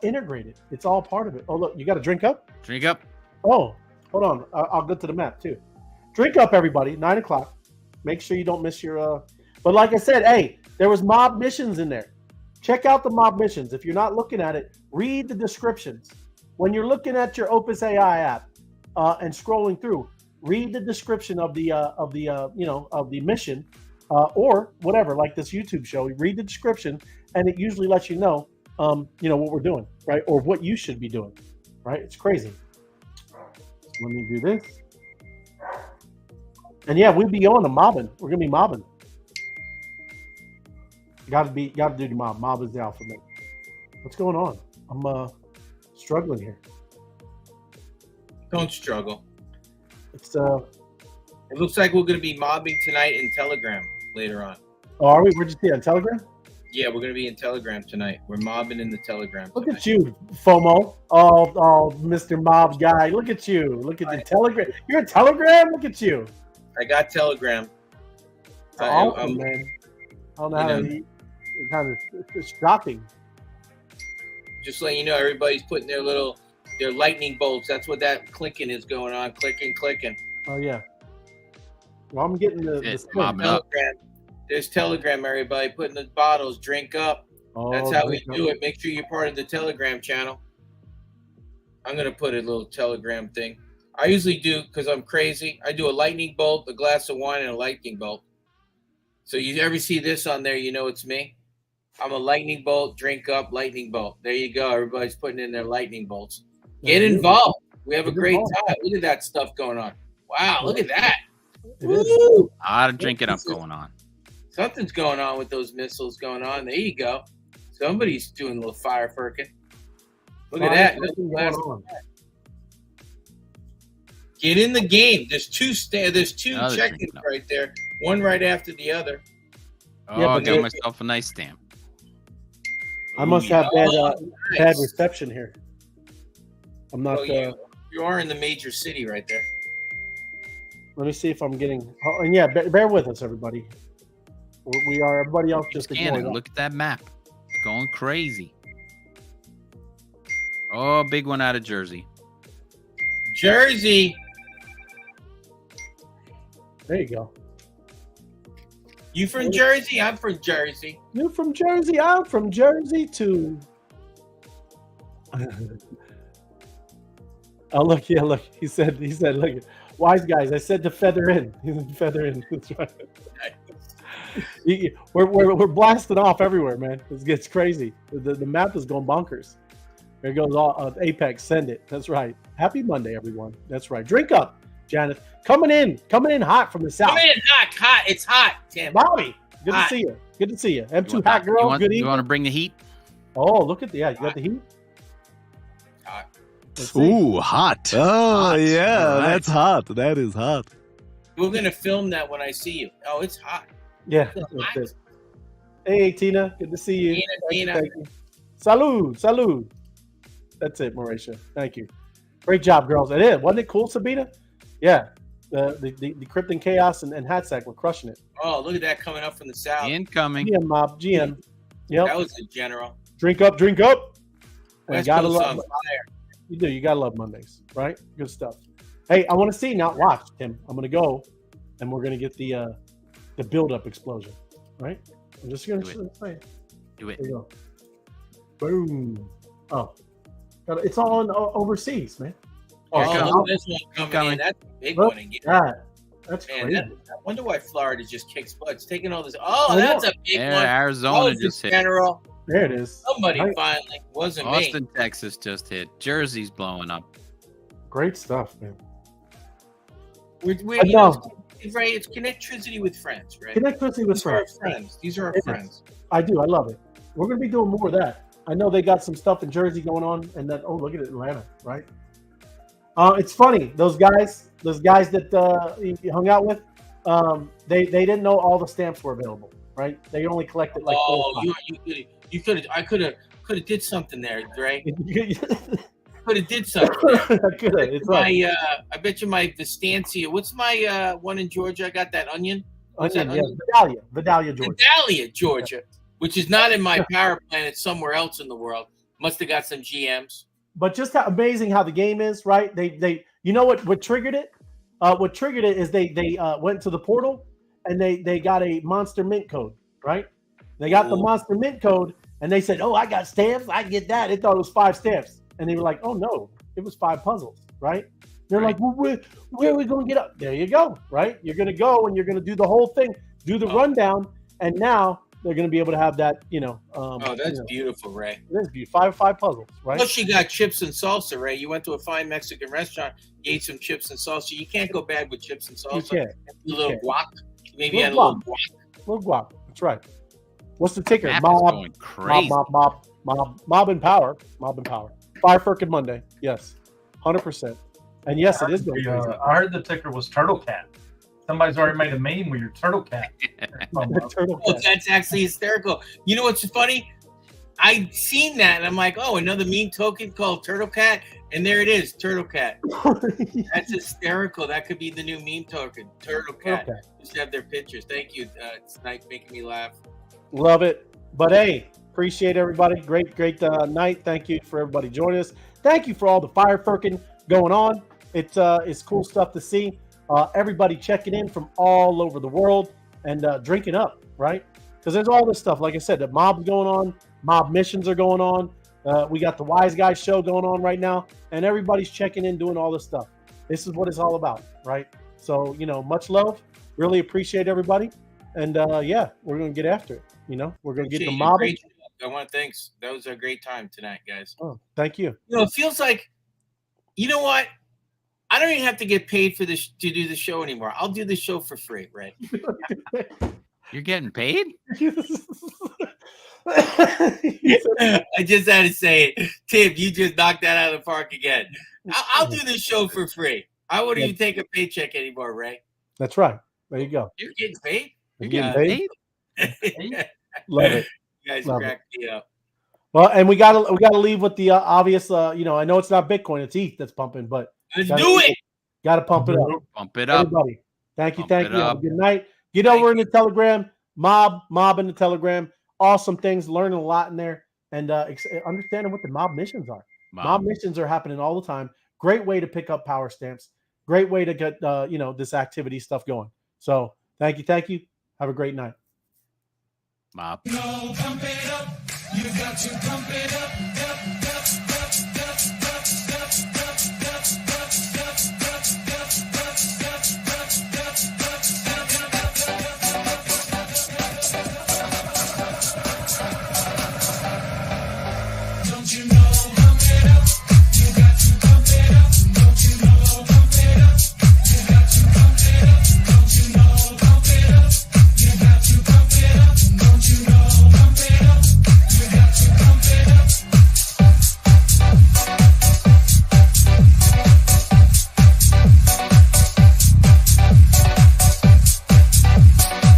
integrated. It's all part of it. Oh, look, you got to drink up. Drink up. Oh, hold on. I'll go to the map too. Drink up, everybody. 9:00. Make sure you don't miss your. But like I said, hey, there was mob missions in there. Check out the mob missions. If you're not looking at it, read the descriptions. When you're looking at your Opus AI app and scrolling through, read the description of the mission or whatever, like this YouTube show. Read the description, and it usually lets you know, what we're doing, right, or what you should be doing, right? It's crazy. Let me do this, and yeah, we'll be on the mobbing. We're gonna be mobbing. Got to do the mob. Mob is the alphabet. What's going on? I'm struggling here. Don't struggle. It's It looks like we're going to be mobbing tonight in Telegram later on. Oh, are we? Where'd you see it? On Telegram? Yeah, we're going to be in Telegram tonight. We're mobbing in the Telegram Look tonight. at you, FOMO. Oh, Mr. Mob guy. Look at you. Look at the Telegram. You're a Telegram? Look at you. I got Telegram. Awesome, man. I don't know how to eat. It's kind of it's shocking. Just letting you know, everybody's putting their lightning bolts. That's what that clicking is going on. Clicking. Oh, yeah. Well, I'm getting the mobbing up. Telegram. There's Telegram, everybody. Putting the bottles. Drink up. That's how we do it. Make sure you're part of the Telegram channel. I'm going to put a little Telegram thing. I usually do, because I'm crazy, I do a lightning bolt, a glass of wine, and a lightning bolt. So you ever see this on there, you know it's me. I'm a lightning bolt, drink up, lightning bolt. There you go. Everybody's putting in their lightning bolts. Get involved. We have a great time. Look at that stuff going on. Wow, look at that. Woo! A lot of drinking up going on. Something's going on with those missiles going on. There you go. Somebody's doing a little fire firking. Look at that. Get in the game. There's two check-ins right there. One right after the other. Oh, yeah, I got myself a nice stamp. I must have bad reception here. I'm not. You are in the major city right there. Let me see if I'm getting. Oh, and yeah, bear with us, everybody. We are. Everybody else just scanning. Look at that map. It's going crazy. Oh, big one out of Jersey. Jersey. There you go. You from Jersey? I'm from Jersey. You from Jersey? I'm from Jersey too. Oh look, yeah, look. He said, look, wise guys. I said to feather in. Feather in. That's right. We're blasting off everywhere, man. It gets crazy. The map is going bonkers. There goes all Apex. Send it. That's right. Happy Monday, everyone. That's right. Drink up, Janet. Coming in hot from the south. Coming in hot. It's hot, Tim. Bobby, good to see you. Good to see you. M2 Hot Girl, good evening. You want to bring the heat? Oh, look at you got the heat? Hot. Ooh, hot. Oh, hot. Yeah, right. That's hot. That is hot. We're going to film that when I see you. Oh, it's hot. Yeah. Hot. Hey, Tina. Good to see you. Tina. Thank you. Salud. That's it, Mauricia. Thank you. Great job, girls. It is. Wasn't it cool, Sabina? Yeah. The Krypton Chaos and Hatsack were crushing it. Oh, look at that coming up from the south. Incoming. GM mob. GM. Yep. That was a general. Drink up. West gotta Coast love on fire. You do. You gotta love Mondays, right? Good stuff. Hey, I want to see now. Watch, Tim. I'm gonna go, and we're gonna get the build-up explosion, right? I'm just gonna say. Do it. There you go. Boom. Oh, it's all in overseas, man. Here it Oh, comes. look at this one coming Coming. in. That's a big Look one again. at that's Man, crazy. I wonder why Florida just kicks butt. It's taking all this. Oh, I know. that's a big There, one. Arizona Oh, just hit. General. There it is. Somebody Right. finally wasn't me. Austin, Texas just hit. Jersey's blowing up. Great stuff, man. We're, I you know, know. it's right. It's Connectricity with friends, right? Connectricity with These are our friends. friends. These are our It is. friends. I do. I love it. We're going to be doing more of that. I know they got some stuff in Jersey going on, and then look at Atlanta, right? It's funny. Those guys that you hung out with, they didn't know all the stamps were available, right? They only collected like. Oh, you could have. I could have did something there, Dre. Could have did something. There. It's right. I bet you my Vistancia. What's my one in Georgia? I got that onion. What's that Onion, onion? Vidalia, Georgia. Vidalia, Georgia, which is not in my power plant. It's somewhere else in the world. Must have got some GMs. But just how amazing how the game is, right? They you know what triggered it? What triggered it is they went to the portal and they got a monster mint code, right? They got the monster mint code and they said, "Oh, I got stamps. I get that." They thought it was 5 stamps. And they were like, "Oh no, it was 5 puzzles," right? They're like, "Well, where are we going to get up?" There you go, right? You're going to go and you're going to do the whole thing, do the rundown, and now they're going to be able to have that, That's beautiful, Ray. It is beautiful. 5 puzzles, right? Plus, you got chips and salsa, Ray. You went to a fine Mexican restaurant, you ate some chips and salsa. You can't go bad with chips and salsa. You can't. A little guac. Maybe Little add a little guac. Little guac. That's right. What's the ticker? Map is going crazy. Mob and power. Mob and power. Fire Firkin Monday. Yes. 100%. And yes, it is going crazy. I heard the ticker was Turtle Cat. Somebody's already made a meme with your Turtle Cat. Turtle Oh, Cat. that's actually hysterical. You know what's funny? I seen that and I'm like, oh, another meme token called Turtle Cat, and there it is, Turtle Cat. That's hysterical. That could be the new meme token, Turtle Cat. Okay. Just have their pictures. Thank you. It's nice making me laugh. Love it. But hey, appreciate everybody. Great night. Thank you for everybody joining us. Thank you for all the Fire Firkin going on. It's cool stuff to see. Everybody checking in from all over the world and drinking up, right? Because there's all this stuff. Like I said, the mob's going on. Mob missions are going on. We got the Wise Guys show going on right now. And everybody's checking in, doing all this stuff. This is what it's all about, right? So, much love. Really appreciate everybody. And, yeah, we're going to get after it. We're going to get the mob. I want to thanks. That was a great time tonight, guys. Oh, thank you. It feels like, you know what? I don't even have to get paid for this to do the show anymore. I'll do the show for free, right? You're getting paid? I just had to say it. Tim, you just knocked that out of the park again. I'll do this show for free. I won't even take a paycheck anymore, Ray. That's right. There you go. You're getting paid? You're getting paid? Love it. You guys Love cracked me up. Well, and we gotta leave with the obvious. I know it's not Bitcoin, it's ETH that's pumping, but Let's do it. Got to pump it up. Pump it up. Everybody, thank you. Pump it Have a up. good night. Get over in the Telegram, mob in the Telegram. Awesome things, learning a lot in there, and understanding what the mob missions are. Mob missions are happening all the time. Great way to pick up power stamps. Great way to get this activity stuff going. So thank you. Have a great night. Mob. No, pump it up. You got to pump it up.